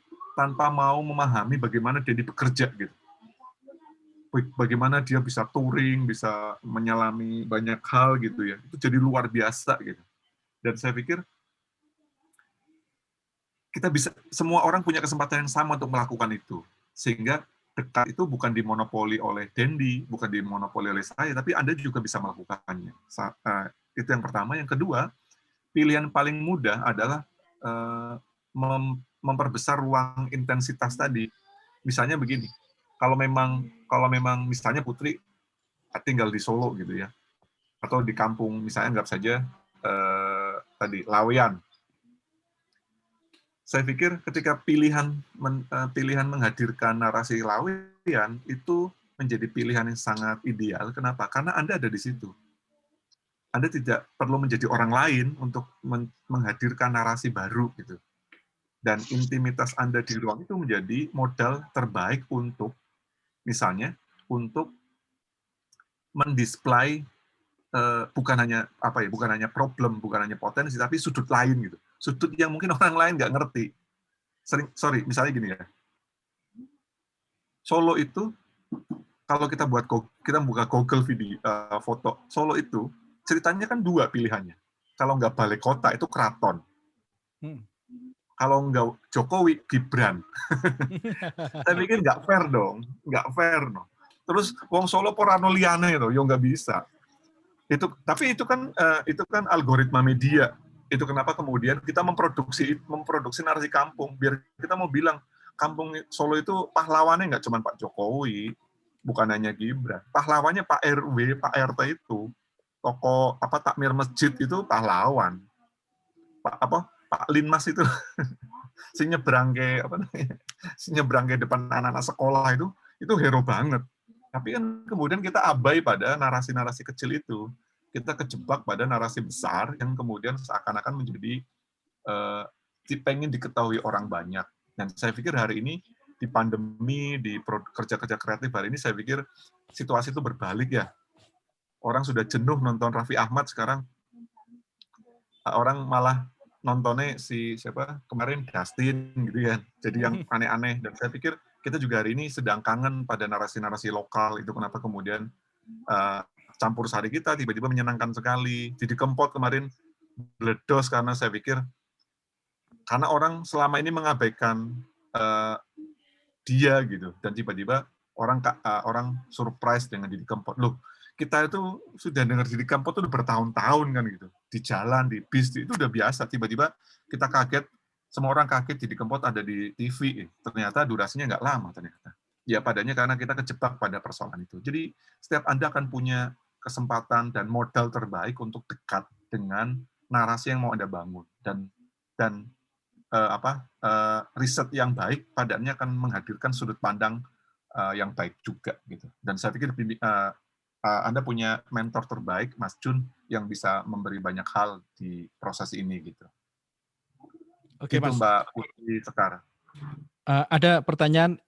mau memahami bagaimana Dendi bekerja gitu. Bagaimana dia bisa touring, bisa menyelami banyak hal gitu ya. Itu jadi luar biasa gitu. Dan saya pikir semua orang punya kesempatan yang sama untuk melakukan itu. Sehingga dekat itu bukan dimonopoli oleh Dendi, bukan dimonopoli oleh saya, tapi Anda juga bisa melakukannya. Itu yang pertama. Yang kedua, pilihan paling mudah adalah memperbesar ruang intensitas tadi. Misalnya begini, kalau memang misalnya Putri tinggal di Solo gitu ya, atau di kampung misalnya anggap saja tadi Laweyan. Saya pikir ketika pilihan menghadirkan narasi Laweyan itu menjadi pilihan yang sangat ideal. Kenapa? Karena Anda ada di situ. Anda tidak perlu menjadi orang lain untuk menghadirkan narasi baru gitu. Dan intimitas Anda di ruang itu menjadi modal terbaik untuk misalnya untuk mendisplay bukan hanya problem, bukan hanya potensi, tapi sudut lain gitu. Sudut yang mungkin orang lain nggak ngerti. Misalnya gini ya. Solo itu kalau kita buka Google video foto Solo itu ceritanya kan 2 pilihannya. Kalau nggak balai kota itu keraton. Kalau nggak Jokowi, Gibran. Saya pikir nggak fair dong. Terus wong Solo porano liane itu, yo nggak bisa. Tapi itu kan algoritma media. Itu kenapa kemudian kita memproduksi narasi kampung. Biar kita mau bilang, kampung Solo itu pahlawannya nggak cuma Pak Jokowi, bukan hanya Gibran. Pahlawannya Pak RW, Pak RT itu. Tokoh takmir masjid itu pahlawan. Pak Linmas itu si nyebrang ke depan anak-anak sekolah itu hero banget. Tapi kan kemudian kita abai pada narasi-narasi kecil itu. Kita kejebak pada narasi besar yang kemudian seakan-akan menjadi pengen diketahui orang banyak. Dan saya pikir hari ini di pandemi, di kerja-kerja kreatif hari ini, saya pikir situasi itu berbalik ya. Orang sudah jenuh nonton Raffi Ahmad, sekarang orang malah nontonnya kemarin Dustin gitu ya, jadi yang aneh-aneh. Dan saya pikir kita juga hari ini sedang kangen pada narasi-narasi lokal. Itu kenapa kemudian campur sari kita tiba-tiba menyenangkan sekali. Jadi Kempot kemarin meledos karena saya pikir karena orang selama ini mengabaikan dia gitu, dan tiba-tiba orang surprise dengan Didi Kempot. Loh, kita itu sudah dengar Didi Kempot itu udah bertahun-tahun kan gitu, di jalan, di bis, itu udah biasa. Tiba-tiba kita kaget, semua orang kaget Didi Kempot ada di TV. Ternyata durasinya nggak lama ternyata. Ya padanya karena kita kejebak pada persoalan itu. Jadi setiap Anda akan punya kesempatan dan modal terbaik untuk dekat dengan narasi yang mau Anda bangun, dan riset yang baik padanya akan menghadirkan sudut pandang yang baik juga gitu. Dan saya pikir Anda punya mentor terbaik, Mas Jun, yang bisa memberi banyak hal di proses ini gitu. Oke, Gitu Mas. Mbak Putri Sekar. Ada pertanyaan,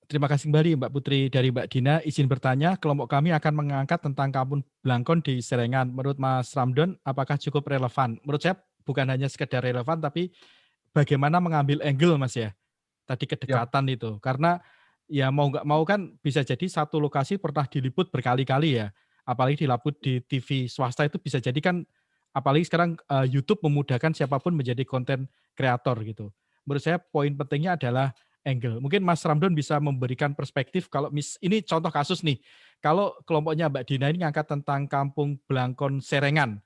terima kasih kembali Mbak Putri dari Mbak Dina, izin bertanya, kelompok kami akan mengangkat tentang Kampung Blangkon di Serengan. Menurut Mas Ramdon, apakah cukup relevan? Menurut saya bukan hanya sekedar relevan, tapi bagaimana mengambil angle, Mas ya, tadi Ya, kedekatan itu. Karena ya mau nggak mau kan bisa jadi satu lokasi pernah diliput berkali-kali ya, apalagi diliput di TV swasta itu bisa jadi kan, apalagi sekarang YouTube memudahkan siapapun menjadi konten kreator gitu. Menurut saya poin pentingnya adalah angle. Mungkin Mas Ramdon bisa memberikan perspektif kalau ini contoh kasus nih, kalau kelompoknya Mbak Dina ini ngangkat tentang Kampung Blangkon Serengan,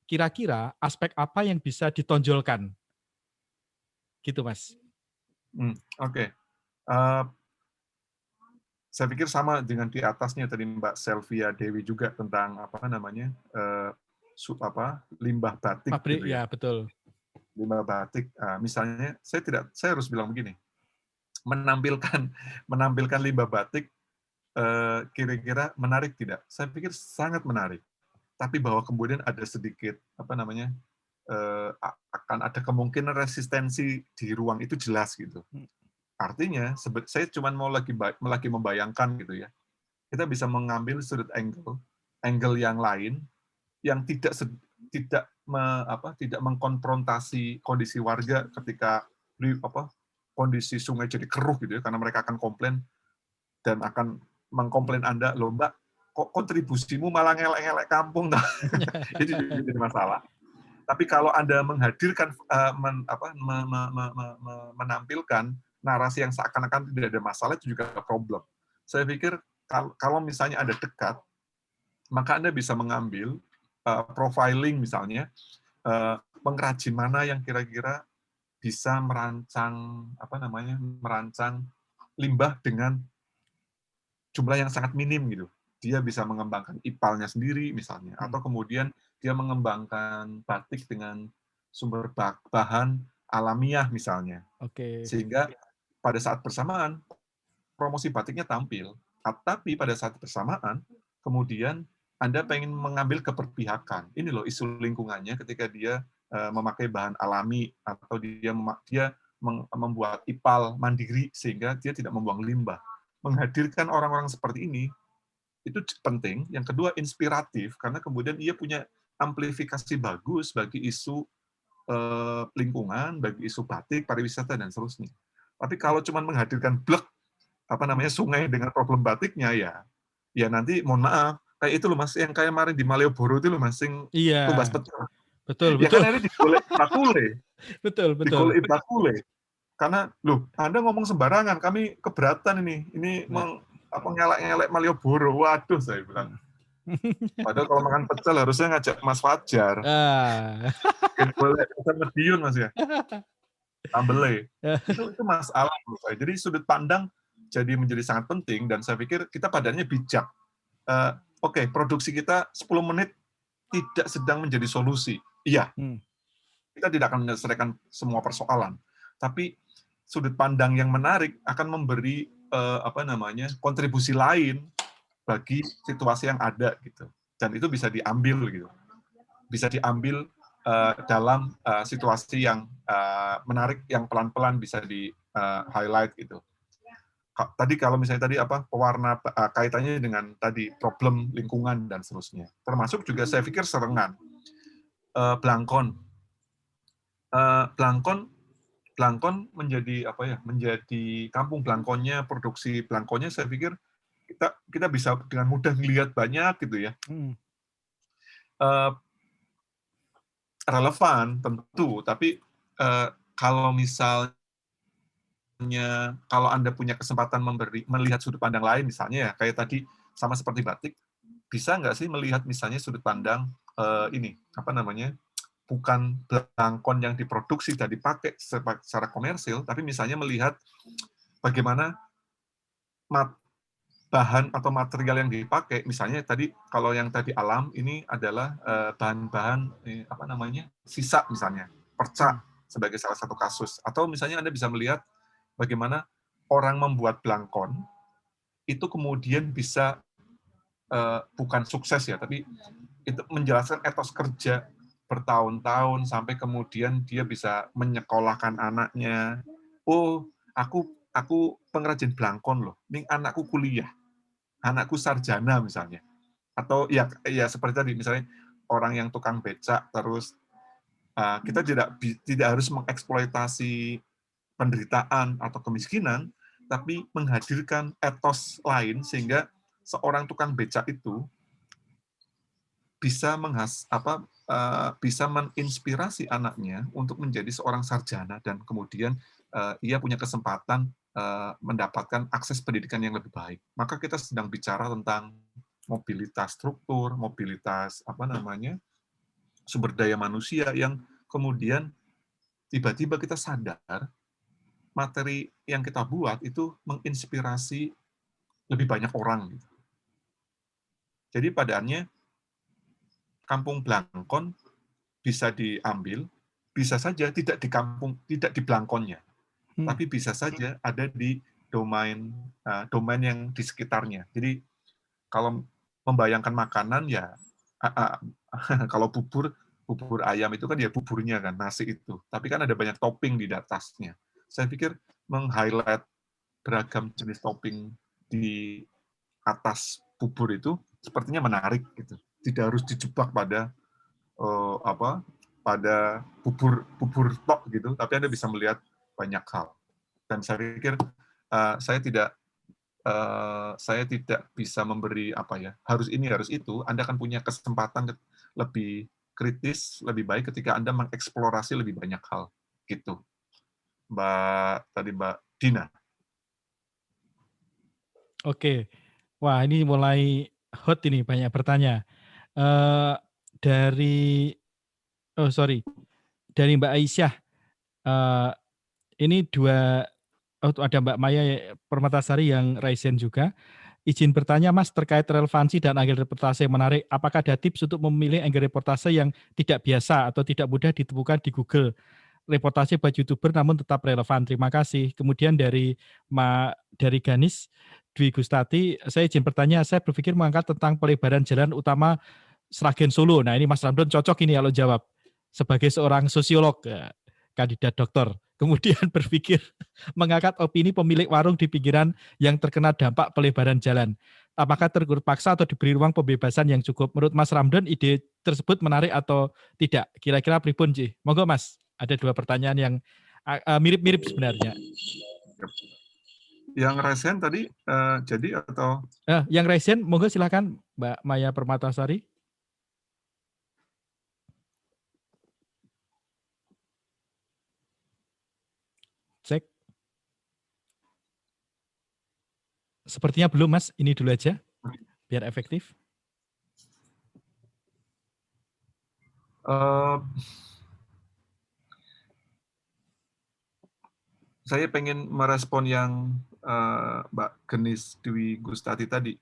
kira-kira aspek apa yang bisa ditonjolkan? Gitu, Mas. oke. Saya pikir sama dengan di atasnya tadi Mbak Selvia Dewi juga tentang limbah batik Pabrik, gitu ya. ya betul. Limbah batik, misalnya saya harus bilang begini, menampilkan limbah batik kira-kira menarik tidak? Saya pikir sangat menarik. Tapi bahwa kemudian ada sedikit akan ada kemungkinan resistensi di ruang itu jelas gitu. Artinya saya cuma mau lagi membayangkan gitu ya. Kita bisa mengambil sudut angle yang lain yang tidak mengkonfrontasi kondisi warga ketika kondisi sungai jadi keruh gitu ya, karena mereka akan komplain dan akan mengkomplain Anda, loh Mbak, kok kontribusimu malah ngelek-ngelek kampung, nah, itu jadi masalah. Tapi kalau Anda menghadirkan, menampilkan narasi yang seakan-akan tidak ada masalah, itu juga problem. Saya pikir kalau misalnya Anda dekat, maka Anda bisa mengambil profiling misalnya, pengrajin mana yang kira-kira bisa merancang limbah dengan jumlah yang sangat minim gitu. Dia bisa mengembangkan ipalnya sendiri misalnya, atau kemudian dia mengembangkan batik dengan sumber bahan alamiah misalnya. Oke. Sehingga pada saat bersamaan promosi batiknya tampil, tapi pada saat bersamaan kemudian Anda pengen mengambil keberpihakan. Ini loh isu lingkungannya ketika dia memakai bahan alami atau dia membuat ipal mandiri sehingga dia tidak membuang limbah. Menghadirkan orang-orang seperti ini itu penting. Yang kedua inspiratif karena kemudian ia punya amplifikasi bagus bagi isu lingkungan, bagi isu batik, pariwisata dan seterusnya. Tapi kalau cuma menghadirkan blek sungai dengan problem batiknya ya nanti mohon maaf kayak itu loh Mas yang kayak kemarin di Malioboro itu loh Mas yang tumbas Iya, pecah. betul Ya kan betul. ini digolek bakule, Betul betul. digolek bakule. Karena loh Anda ngomong sembarangan, kami keberatan ini. Ini Nah. ngelak-ngelak Malioboro. Waduh saya bilang. Padahal kalau makan pecel harusnya ngajak Mas Fajar. Ah. Boleh pecel Mediun Mas ya. Sambele. Itu masalah menurut saya. Jadi sudut pandang menjadi sangat penting dan saya pikir kita padannya bijak. Oke, produksi kita 10 menit tidak sedang menjadi solusi. Iya, kita tidak akan menyelesaikan semua persoalan. Tapi sudut pandang yang menarik akan memberi kontribusi lain bagi situasi yang ada gitu. Dan itu bisa diambil gitu. Bisa diambil dalam situasi yang menarik yang pelan-pelan bisa di highlight gitu. Tadi kalau misalnya tadi pewarna kaitannya dengan tadi problem lingkungan dan seterusnya. Termasuk juga saya pikir Serengan, Blangkon. Blangkon menjadi menjadi kampung Blangkonnya, produksi Blangkonnya saya pikir kita bisa dengan mudah melihat banyak gitu ya. relevan tentu, tapi kalau misalnya kalau Anda punya kesempatan melihat sudut pandang lain, misalnya ya kayak tadi sama seperti batik, bisa nggak sih melihat misalnya sudut pandang ini apa namanya, bukan belangkon yang diproduksi dan dipakai secara komersil, tapi misalnya melihat bagaimana bahan atau material yang dipakai, misalnya tadi kalau yang tadi alam ini adalah bahan-bahan apa namanya, sisa misalnya perca sebagai salah satu kasus, atau misalnya Anda bisa melihat bagaimana orang membuat belangkon itu kemudian bisa bukan sukses ya, tapi itu menjelaskan etos kerja bertahun-tahun sampai kemudian dia bisa menyekolahkan anaknya. Oh, aku pengrajin belangkon loh. Ning anakku kuliah, anakku sarjana misalnya. Atau ya seperti tadi misalnya orang yang tukang becak terus kita tidak harus mengeksploitasi penderitaan atau kemiskinan, tapi menghadirkan etos lain sehingga seorang tukang becak itu bisa bisa menginspirasi anaknya untuk menjadi seorang sarjana dan kemudian ia punya kesempatan mendapatkan akses pendidikan yang lebih baik. Maka kita sedang bicara tentang mobilitas struktur, mobilitas apa namanya, sumber daya manusia yang kemudian tiba-tiba kita sadar materi yang kita buat itu menginspirasi lebih banyak orang. Jadi padahalnya kampung Blangkon bisa diambil, bisa saja tidak di kampung, tidak di Blangkonnya, tapi bisa saja ada di domain domain yang di sekitarnya. Jadi kalau membayangkan makanan ya kalau bubur ayam itu kan ya buburnya kan, nasi itu. Tapi kan ada banyak topping di atasnya. Saya pikir meng-highlight beragam jenis topping di atas bubur itu sepertinya menarik gitu. Tidak harus dijebak pada pada bubur tok gitu, tapi Anda bisa melihat banyak hal. Dan saya pikir saya tidak bisa memberi apa ya, harus ini, harus itu. Anda akan punya kesempatan lebih kritis, lebih baik ketika Anda mengeksplorasi lebih banyak hal. Gitu. Mbak Dina. Oke. Wah, ini mulai hot ini, banyak bertanya. Dari dari Mbak Aisyah, ini ada Mbak Maya Permatasari yang Raisen juga. Izin bertanya Mas, terkait relevansi dan angle reportase yang menarik, apakah ada tips untuk memilih angle reportase yang tidak biasa atau tidak mudah ditemukan di Google? Reportase buat YouTuber namun tetap relevan. Terima kasih. Kemudian dari Ganis Dwi Gustati, saya izin bertanya, saya berpikir mengangkat tentang pelebaran jalan utama Sragen Solo. Nah, ini Mas Ramdan cocok ini kalau jawab. Sebagai seorang sosiolog, kandidat doktor. Kemudian berpikir mengangkat opini pemilik warung di pinggiran yang terkena dampak pelebaran jalan. Apakah tergur paksa atau diberi ruang pembebasan yang cukup? Menurut Mas Ramdan, ide tersebut menarik atau tidak? Kira-kira pripun, Ci? Monggo, Mas. Ada dua pertanyaan yang mirip-mirip sebenarnya. Yang resen tadi jadi atau? Yang resen, monggo silakan Mbak Maya Permatasari. Cek. Sepertinya belum, Mas. Ini dulu aja, biar efektif. Saya pengen merespon yang Mbak Genis Dwi Gustati tadi.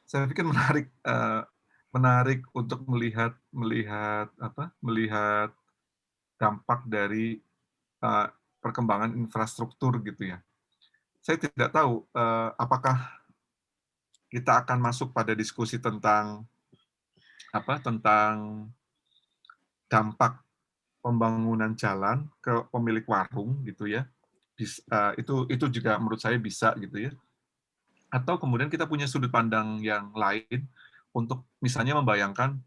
Saya pikir menarik untuk melihat dampak dari perkembangan infrastruktur gitu ya. Saya tidak tahu apakah kita akan masuk pada diskusi tentang dampak pembangunan jalan ke pemilik warung gitu ya. Itu juga menurut saya bisa gitu ya. Atau kemudian kita punya sudut pandang yang lain untuk misalnya membayangkan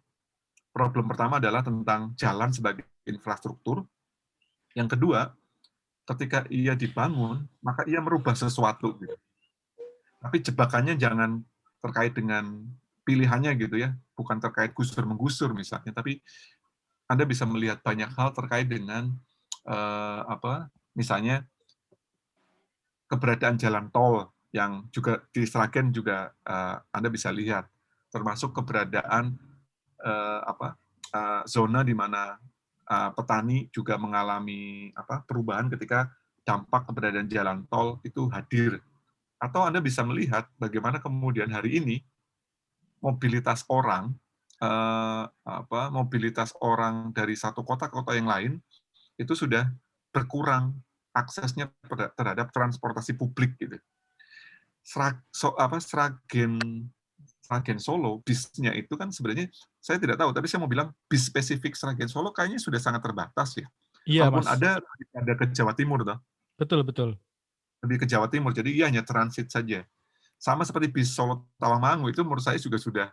problem pertama adalah tentang jalan sebagai infrastruktur. Yang kedua, ketika ia dibangun, maka ia merubah sesuatu. Gitu. Tapi jebakannya jangan terkait dengan pilihannya gitu ya, bukan terkait gusur-menggusur misalnya, tapi Anda bisa melihat banyak hal terkait dengan misalnya keberadaan jalan tol yang juga di Sragen juga Anda bisa lihat, termasuk keberadaan zona di mana petani juga mengalami perubahan ketika dampak keberadaan jalan tol itu hadir. Atau Anda bisa melihat bagaimana kemudian hari ini mobilitas orang dari satu kota ke kota yang lain itu sudah berkurang aksesnya terhadap transportasi publik gitu. Sragen Solo, bisnya itu kan sebenarnya saya tidak tahu, tapi saya mau bilang bis spesifik Sragen Solo kayaknya sudah sangat terbatas ya. Iya, Kalaupun Mas. ada ke Jawa Timur toh, Betul betul. lebih ke Jawa Timur, jadi ia hanya transit saja. Sama seperti bis Solo Tawangmangu itu menurut saya juga sudah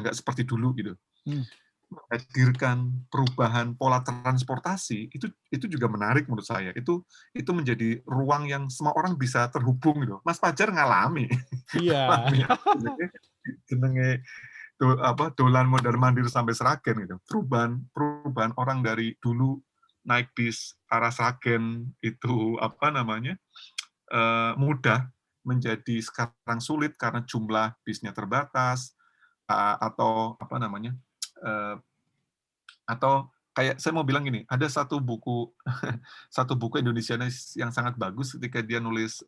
nggak seperti dulu gitu. Hmm. Menghadirkan perubahan pola transportasi itu juga menarik menurut saya. Itu menjadi ruang yang semua orang bisa terhubung gitu. Mas Fajar ngalami. Iya. Jenenge dolan mondar-mandir sampai Sragen gitu. Perubahan orang dari dulu naik bis arah Sragen itu mudah menjadi sekarang sulit karena jumlah bisnya terbatas atau atau kayak saya mau bilang gini, ada satu buku satu buku Indonesia yang sangat bagus ketika dia nulis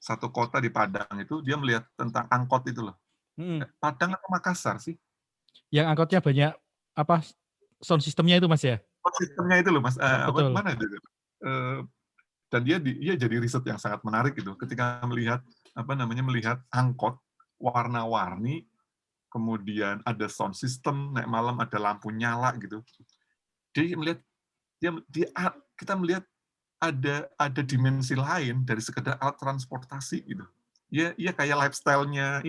satu kota di Padang itu dia melihat tentang angkot itu loh. Mhm. Padang atau Makassar sih? Yang angkotnya banyak apa, sound system-nya itu, Mas, ya? Sistemnya itu loh Mas, Betul. mana itu? Dan dia jadi riset yang sangat menarik gitu ketika melihat melihat angkot warna-warni, kemudian ada sound system, naik malam ada lampu nyala gitu. Dia melihat kita melihat ada dimensi lain dari sekedar alat transportasi gitu. Iya kayak lifestyle-nya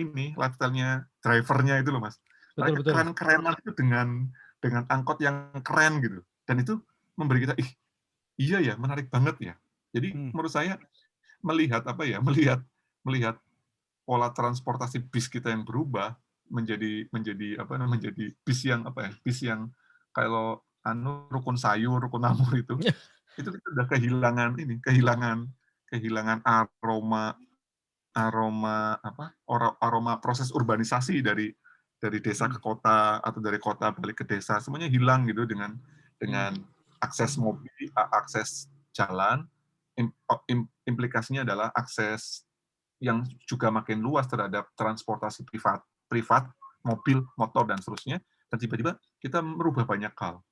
drivernya itu loh Mas. Betul Mereka betul. keren-kerenan itu dengan angkot yang keren gitu. Dan itu memberi kita, ih iya ya menarik banget ya. Jadi Mmm. menurut saya melihat pola transportasi bis kita yang berubah menjadi bis yang kalau rukun sayur, rukun namur itu kita udah kehilangan aroma aroma proses urbanisasi dari desa Mhm. ke kota atau dari kota balik ke desa, semuanya hilang gitu Mmm. dengan akses mobil, akses jalan, implikasinya adalah akses yang juga makin luas terhadap transportasi privat, mobil, motor dan seterusnya, dan tiba-tiba kita merubah banyak hal.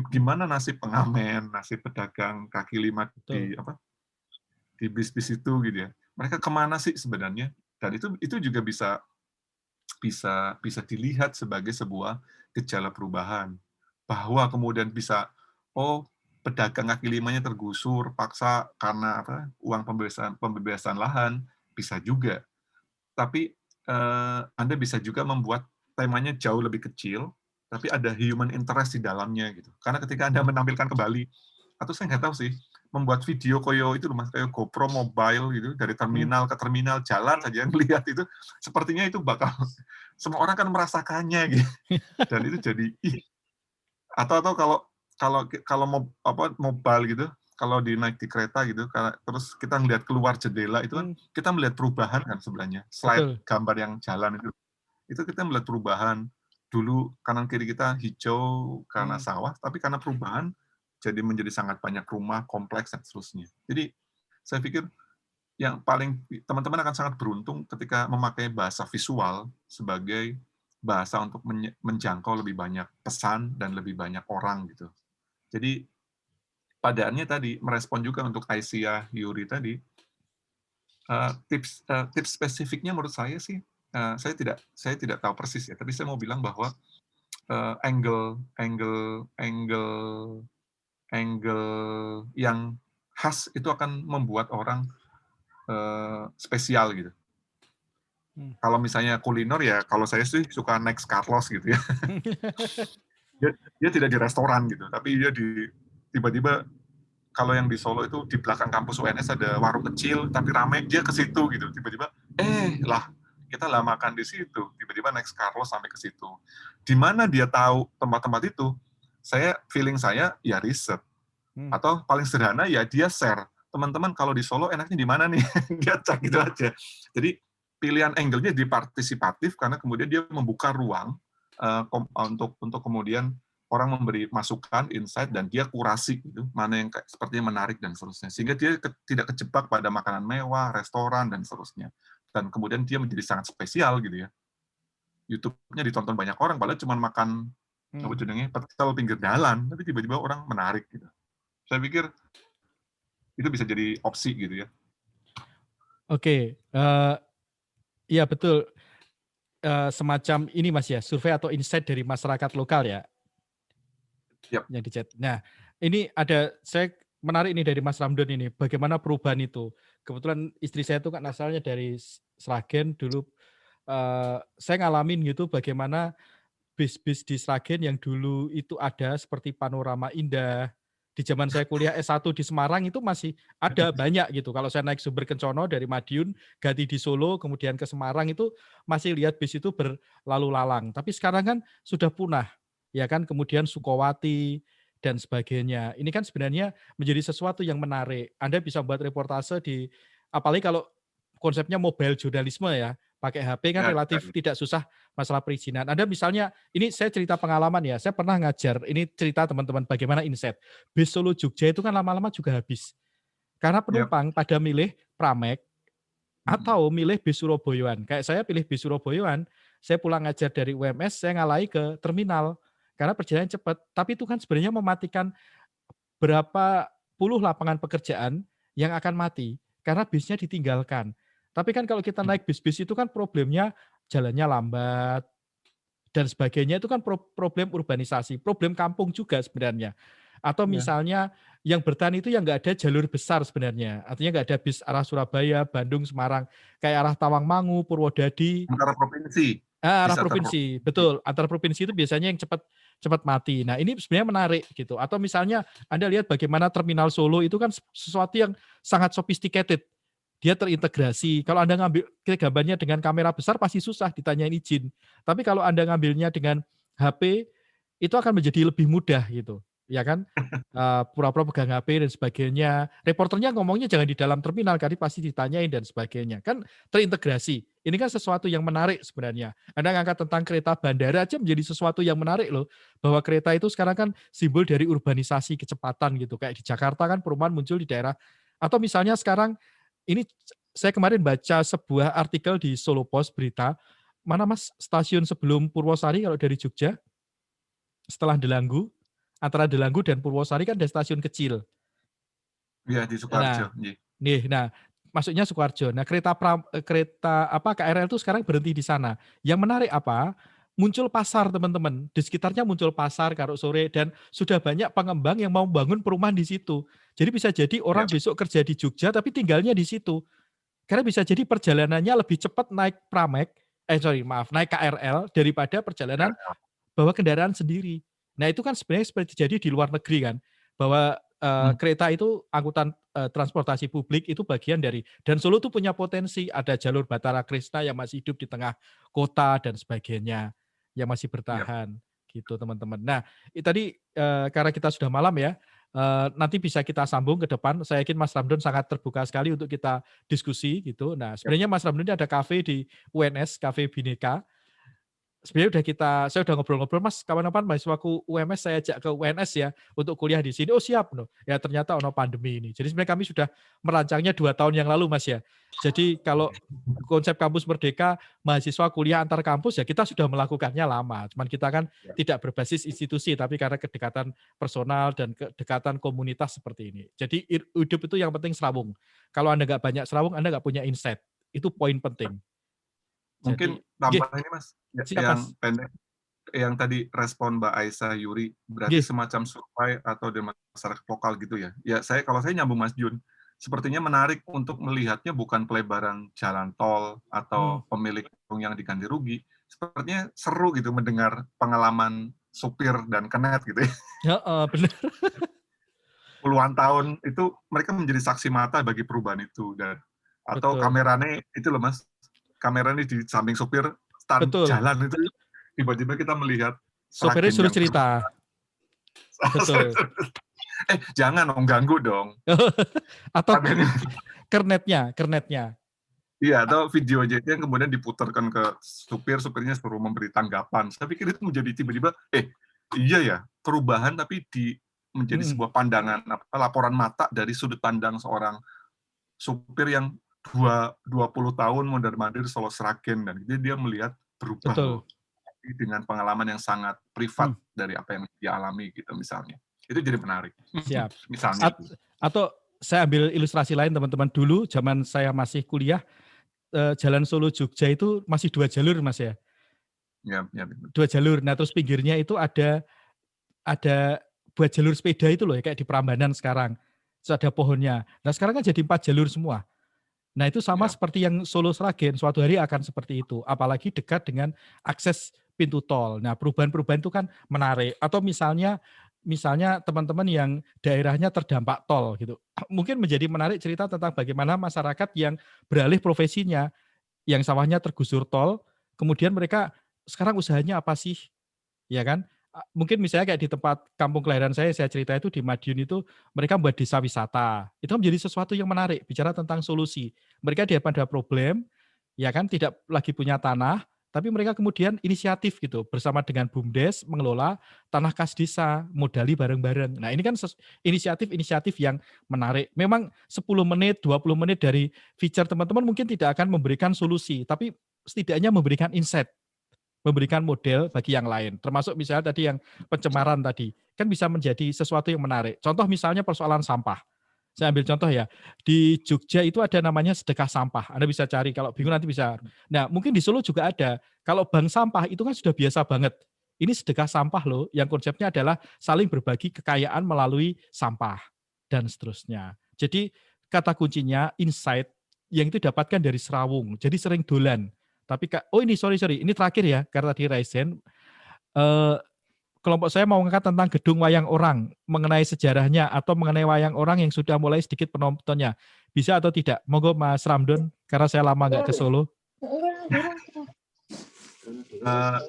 Gimana nasib pengamen, nasib pedagang kaki lima Betul. di bis-bis itu gitu ya. Mereka kemana sih sebenarnya? Dan itu juga bisa bisa bisa dilihat sebagai sebuah gejala perubahan. Bahwa kemudian bisa, oh pedagang kaki limanya tergusur paksa karena uang pembebasan lahan, bisa juga. Tapi Anda bisa juga membuat temanya jauh lebih kecil, tapi ada human interest di dalamnya gitu. Karena ketika Anda menampilkan kembali, atau saya nggak tahu sih, membuat video koyo itu loh Mas, kayak GoPro mobile gitu, dari Mmm. terminal ke terminal jalan saja melihat itu, sepertinya itu bakal semua orang kan merasakannya gitu. Dan itu jadi atau kalau kalau kalau mobile gitu, kalau naik di kereta gitu, terus kita ngelihat keluar jendela itu kan Mmm. kita melihat perubahan kan sebenarnya. Slide Betul. gambar yang jalan itu kita melihat perubahan. Dulu kanan kiri kita hijau karena Mmm. sawah, tapi karena perubahan jadi menjadi sangat banyak rumah, kompleks dan seterusnya. Jadi saya pikir yang paling teman-teman akan sangat beruntung ketika memakai bahasa visual sebagai bahasa untuk menjangkau lebih banyak pesan dan lebih banyak orang gitu. Jadi padahalnya tadi merespon juga untuk Aisyah Yuri tadi, tips spesifiknya menurut saya sih, saya tidak tahu persis ya, tapi saya mau bilang bahwa angle angle angle angle yang khas itu akan membuat orang spesial gitu. Mmm. Kalau misalnya kuliner ya, kalau saya sih suka Next Carlos gitu ya. Dia tidak di restoran gitu, tapi dia tiba-tiba kalau yang di Solo itu di belakang kampus UNS ada warung kecil tapi rame, dia ke situ gitu. Tiba-tiba, lah kita lah makan di situ, tiba-tiba next Carlos sampai ke situ. Di mana dia tahu tempat-tempat itu? Feeling saya ya riset. Atau paling sederhana ya dia share. Teman-teman kalau di Solo enaknya di mana nih? Dia cek gitu aja. Jadi pilihan angle-nya di partisipatif karena kemudian dia membuka ruang untuk kemudian orang memberi masukan, insight, dan dia kurasi gitu, mana yang sepertinya menarik dan seterusnya. Sehingga dia tidak kejebak pada makanan mewah, restoran, dan seterusnya. Dan kemudian dia menjadi sangat spesial gitu ya. YouTube-nya ditonton banyak orang, padahal cuma makan apa judulnya pecel pinggir jalan, tapi tiba-tiba orang menarik gitu. Saya pikir itu bisa jadi opsi gitu ya. Oke, iya betul. Semacam ini Mas ya, survei atau insight dari masyarakat lokal ya. Yep. Yang di chat. Nah, ini saya menarik ini dari Mas Ramdan ini, bagaimana perubahan itu. Kebetulan istri saya itu kan asalnya dari Sragen dulu. Saya ngalamin gitu bagaimana bis-bis di Sragen yang dulu itu ada seperti Panorama Indah. Di zaman saya kuliah S1 di Semarang itu masih ada banyak gitu. Kalau saya naik Sumber Kencono dari Madiun, ganti di Solo, kemudian ke Semarang itu masih lihat bis itu berlalu lalang. Tapi sekarang kan sudah punah, ya kan. Kemudian Sukowati dan sebagainya. Ini kan sebenarnya menjadi sesuatu yang menarik. Anda bisa buat reportase apalagi kalau konsepnya mobile jurnalisme ya, pakai HP kan relatif tidak susah masalah perizinan. Anda misalnya, ini saya cerita pengalaman ya, saya pernah ngajar, ini cerita teman-teman bagaimana insight. Bis Solo Jogja itu kan lama-lama juga habis. Karena penumpang pada milih Pramek atau milih bis Surabayaan. Kayak saya pilih bis Surabayaan, saya pulang ngajar dari UMS, saya ngalahi ke terminal. Karena perjalanan cepat. Tapi itu kan sebenarnya mematikan berapa puluh lapangan pekerjaan yang akan mati. Karena bisnya ditinggalkan. Tapi kan kalau kita naik bis-bis itu kan problemnya jalannya lambat dan sebagainya, itu kan problem urbanisasi, problem kampung juga sebenarnya. Atau misalnya yang bertahan itu yang nggak ada jalur besar sebenarnya. Artinya nggak ada bis arah Surabaya, Bandung, Semarang, kayak arah Tawangmangu, Purwodadi. Antara provinsi. Arah provinsi, betul. Antar provinsi itu biasanya yang cepat mati. Nah, ini sebenarnya menarik gitu. Atau misalnya Anda lihat bagaimana terminal Solo itu kan sesuatu yang sangat sophisticated. Dia terintegrasi. Kalau Anda ngambil gambarnya dengan kamera besar pasti susah ditanyain izin. Tapi kalau Anda ngambilnya dengan HP itu akan menjadi lebih mudah gitu. Ya kan? Pura-pura pegang HP dan sebagainya. Reporternya ngomongnya jangan di dalam terminal, karena pasti ditanyain dan sebagainya. Kan terintegrasi. Ini kan sesuatu yang menarik sebenarnya. Anda ngangkat tentang kereta bandara aja menjadi sesuatu yang menarik loh. Bahwa kereta itu sekarang kan simbol dari urbanisasi kecepatan gitu. Kayak di Jakarta kan perumahan muncul di daerah. Atau misalnya sekarang, ini saya kemarin baca sebuah artikel di Solo Post berita, mana Mas stasiun sebelum Purwosari kalau dari Jogja, setelah Delanggu, antara Delanggu dan Purwosari kan ada stasiun kecil. Iya, di Sukoharjo. Nah, maksudnya Sukoharjo. Nah, kereta KRL itu sekarang berhenti di sana. Yang menarik apa? Muncul pasar, teman-teman. Di sekitarnya muncul pasar kalau sore, dan sudah banyak pengembang yang mau bangun perumahan di situ. Jadi bisa jadi orang besok kerja di Jogja tapi tinggalnya di situ. Karena bisa jadi perjalanannya lebih cepat naik naik KRL daripada perjalanan bawa kendaraan sendiri. Nah, itu kan sebenarnya seperti terjadi di luar negeri kan, bahwa kereta itu angkutan transportasi publik itu bagian dari, dan Solo itu punya potensi, ada jalur Batara Krishna yang masih hidup di tengah kota dan sebagainya, yang masih bertahan gitu teman-teman. Nah, tadi karena kita sudah malam ya, nanti bisa kita sambung ke depan. Saya yakin Mas Ramdan sangat terbuka sekali untuk kita diskusi gitu. Nah, sebenarnya Mas Ramdan ini ada kafe di UNS, Cafe Bhinneka. Sebenarnya saya udah ngobrol-ngobrol, Mas, kapan-kapan mahasiswaku UMS saya ajak ke UNS ya untuk kuliah di sini. Oh siap, no. Ya ternyata ono pandemi ini. Jadi sebenarnya kami sudah merancangnya 2 tahun yang lalu, Mas ya. Jadi kalau konsep kampus merdeka, mahasiswa kuliah antar kampus ya kita sudah melakukannya lama. Cuman kita kan tidak berbasis institusi, tapi karena kedekatan personal dan kedekatan komunitas seperti ini. Jadi hidup itu yang penting serawung. Kalau Anda nggak banyak serawung, Anda nggak punya insight. Itu poin penting. Mungkin tambah ini Mas, yang Mas. pendek, yang tadi respon Mbak Aisyah Yuri, berarti semacam survei atau di masyarakat lokal gitu ya. Ya kalau saya nyambung Mas Jun, sepertinya menarik untuk melihatnya bukan pelebaran jalan tol atau pemilik yang diganti rugi. Sepertinya seru gitu mendengar pengalaman supir dan kenet gitu ya. Benar. Puluhan tahun itu mereka menjadi saksi mata bagi perubahan itu, dan atau kamerane itu loh Mas. kamera ini di samping supir Betul. jalan itu tiba-tiba kita melihat Sopirnya Sragen suruh yang cerita. Betul. jangan dong, ganggu dong. Atau kernetnya. Iya, atau video aja yang kemudian diputarkan ke supirnya suruh memberi tanggapan. Saya pikir itu menjadi tiba-tiba, iya ya, perubahan tapi menjadi sebuah pandangan, laporan mata dari sudut pandang seorang supir yang 20 tahun mondar-mandir Solo Sragen, dan dia melihat berubah Betul. loh dengan pengalaman yang sangat privat dari apa yang dia alami gitu misalnya. Itu jadi menarik. Siap. Misalnya. Atau saya ambil ilustrasi lain teman-teman. Dulu zaman saya masih kuliah, Jalan Solo Jogja itu masih 2 jalur Mas ya. Ya. 2 jalur. Nah terus pinggirnya itu ada buat jalur sepeda itu loh, kayak di Prambanan sekarang. Terus ada pohonnya. Nah sekarang kan jadi 4 jalur semua. Nah itu sama seperti yang Solo Sragen, suatu hari akan seperti itu. Apalagi dekat dengan akses pintu tol. Nah perubahan-perubahan itu kan menarik. Atau misalnya teman-teman yang daerahnya terdampak tol gitu. Mungkin menjadi menarik cerita tentang bagaimana masyarakat yang beralih profesinya, yang sawahnya tergusur tol, kemudian mereka sekarang usahanya apa sih? Ya kan? Mungkin misalnya kayak di tempat kampung kelahiran saya cerita itu di Madiun itu mereka membuat desa wisata. Itu menjadi sesuatu yang menarik, bicara tentang solusi. Mereka daripada problem, ya kan, tidak lagi punya tanah, tapi mereka kemudian inisiatif gitu, bersama dengan BUMDes mengelola tanah kas desa, modali bareng-bareng. Nah ini kan inisiatif-inisiatif yang menarik. Memang 10 menit, 20 menit dari feature teman-teman mungkin tidak akan memberikan solusi, tapi setidaknya memberikan insight, memberikan model bagi yang lain. Termasuk misalnya tadi yang pencemaran tadi, kan bisa menjadi sesuatu yang menarik. Contoh misalnya persoalan sampah. Saya ambil contoh ya, di Jogja itu ada namanya sedekah sampah. Anda bisa cari, kalau bingung nanti bisa. Nah, mungkin di Solo juga ada. Kalau bank sampah itu kan sudah biasa banget. Ini sedekah sampah loh, yang konsepnya adalah saling berbagi kekayaan melalui sampah, dan seterusnya. Jadi kata kuncinya insight yang itu dapatkan dari serawung. Jadi sering dolan. Tapi ini sorry, ini terakhir ya, karena tadi Raizen, kelompok saya mau mengangkat tentang gedung wayang orang, mengenai sejarahnya atau mengenai wayang orang yang sudah mulai sedikit penontonnya. Bisa atau tidak? Monggo Mas Ramdon, karena saya lama nggak ke Solo.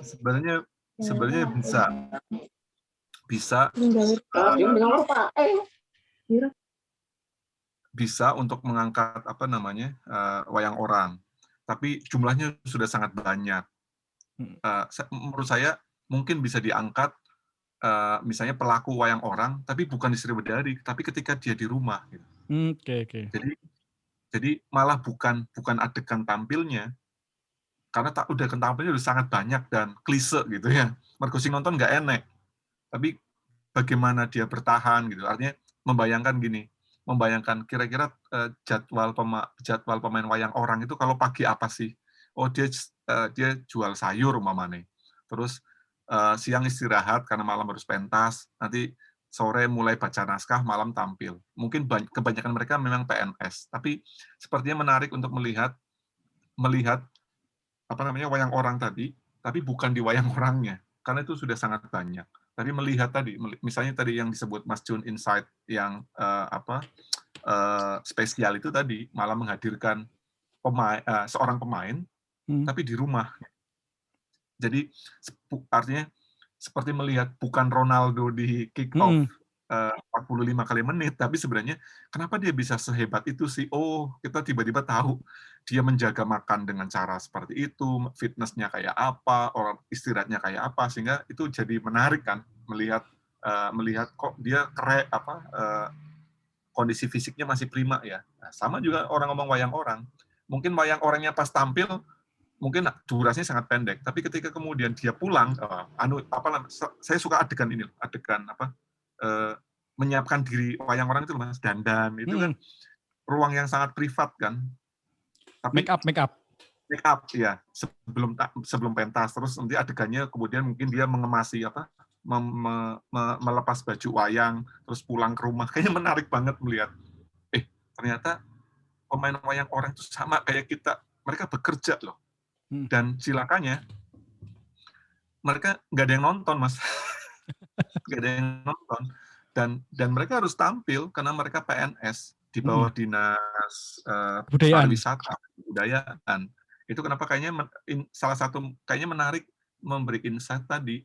Sebenarnya bisa untuk mengangkat wayang orang, tapi jumlahnya sudah sangat banyak. Menurut saya mungkin bisa diangkat misalnya pelaku wayang orang, tapi bukan di Sriwedari, tapi ketika dia di rumah. Gitu. Oke. Jadi malah bukan adegan tampilnya, karena adegan tampilnya udah sangat banyak dan klise gitu ya. Mergo sing nonton nggak enek, tapi bagaimana dia bertahan gitu. Artinya membayangkan kira-kira jadwal pemain wayang orang itu kalau pagi apa sih? Oh dia jual sayur umpamane. Terus siang istirahat karena malam harus pentas. Nanti sore mulai baca naskah, malam tampil. Mungkin kebanyakan mereka memang PNS, tapi sepertinya menarik untuk melihat wayang orang tadi, tapi bukan di wayang orangnya, karena itu sudah sangat banyak. Tapi melihat tadi, misalnya tadi yang disebut Mas Jun Insight yang spesial itu tadi, malah menghadirkan seorang pemain, tapi di rumah. Jadi artinya seperti melihat bukan Ronaldo di kick off 45 kali menit, tapi sebenarnya kenapa dia bisa sehebat itu sih? Oh, kita tiba-tiba tahu dia menjaga makan dengan cara seperti itu, fitnessnya kayak apa, orang istirahatnya kayak apa, sehingga itu jadi menarik kan melihat kok dia kondisi fisiknya masih prima ya. Nah, sama juga orang ngomong wayang orang. Mungkin wayang orangnya pas tampil mungkin durasinya sangat pendek, tapi ketika kemudian dia pulang, saya suka adegan menyiapkan diri wayang orang itu Mas, dandan itu kan ruang yang sangat privat kan. Tapi make up ya sebelum pentas, terus nanti adegannya kemudian mungkin dia mengemasi melepas baju wayang terus pulang ke rumah. Kayaknya menarik banget melihat ternyata pemain wayang orang itu sama kayak kita, mereka bekerja loh. Dan silakannya mereka nggak ada yang nonton Mas. Nggak ada yang nonton, dan mereka harus tampil karena mereka PNS di bawah dinas pariwisata kebudayaan. Itu kenapa kayaknya salah satu kayaknya menarik memberi insight tadi,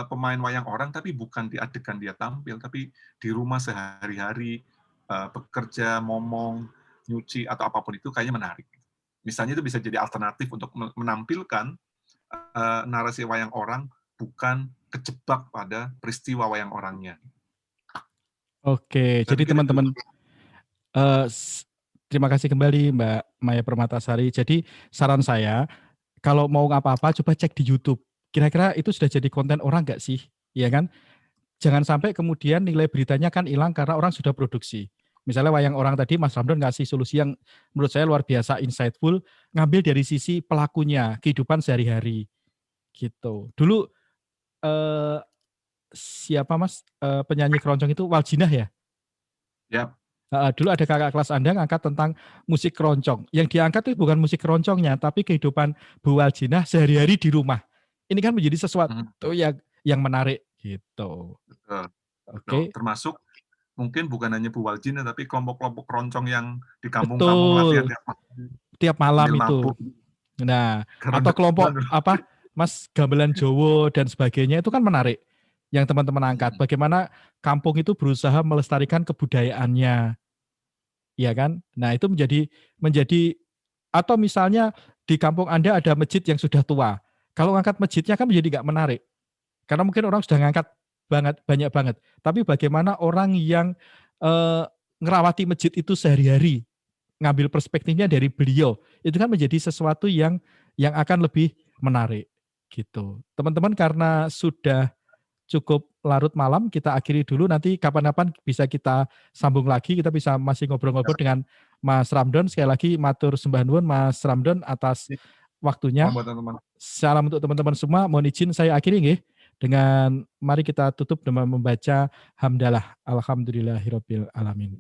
pemain wayang orang tapi bukan di adegan dia tampil, tapi di rumah sehari-hari, bekerja, ngomong, nyuci, atau apapun itu kayaknya menarik. Misalnya itu bisa jadi alternatif untuk menampilkan narasi wayang orang bukan kejebak pada peristiwa wayang orangnya. Oke, Saya jadi pikir itu. teman-teman, terima kasih kembali Mbak Maya Permatasari. Jadi saran saya, kalau mau apa-apa coba cek di YouTube. Kira-kira itu sudah jadi konten orang nggak sih? Iya kan? Jangan sampai kemudian nilai beritanya kan hilang karena orang sudah produksi. Misalnya wayang orang tadi Mas Ramdan ngasih solusi yang menurut saya luar biasa insightful, ngambil dari sisi pelakunya, kehidupan sehari-hari gitu. Dulu siapa Mas penyanyi keroncong itu Waljinah ya? Ya. Dulu ada kakak kelas Anda ngangkat tentang musik keroncong. Yang diangkat itu bukan musik keroncongnya, tapi kehidupan Bu Waljinah sehari-hari di rumah. Ini kan menjadi sesuatu yang menarik gitu. Betul. Betul. Oke. Termasuk mungkin bukan hanya Bu Waljina, tapi kelompok-kelompok keroncong yang di kampung-kampung latihan Betul. Tiap malam sambil itu. mabuk. Nah, Karena atau kelompok apa Mas Gamelan Jowo dan sebagainya itu kan menarik yang teman-teman angkat. Bagaimana kampung itu berusaha melestarikan kebudayaannya. Iya kan? Nah, itu menjadi atau misalnya di kampung Anda ada masjid yang sudah tua. Kalau ngangkat masjidnya kan menjadi nggak menarik. Karena mungkin orang sudah ngangkat banyak banget. Tapi bagaimana orang yang ngerawati masjid itu sehari-hari, ngambil perspektifnya dari beliau, itu kan menjadi sesuatu yang akan lebih menarik gitu. Teman-teman, karena sudah cukup larut malam, kita akhiri dulu. Nanti kapan-kapan bisa kita sambung lagi, kita bisa masih ngobrol-ngobrol dengan Mas Ramdan. Sekali lagi matur sembah nuwun Mas Ramdan atas waktunya. Salam untuk teman-teman semua. Mohon izin saya akhiri nggih dengan mari kita tutup dengan membaca hamdalah alhamdulillahirabbil alamin.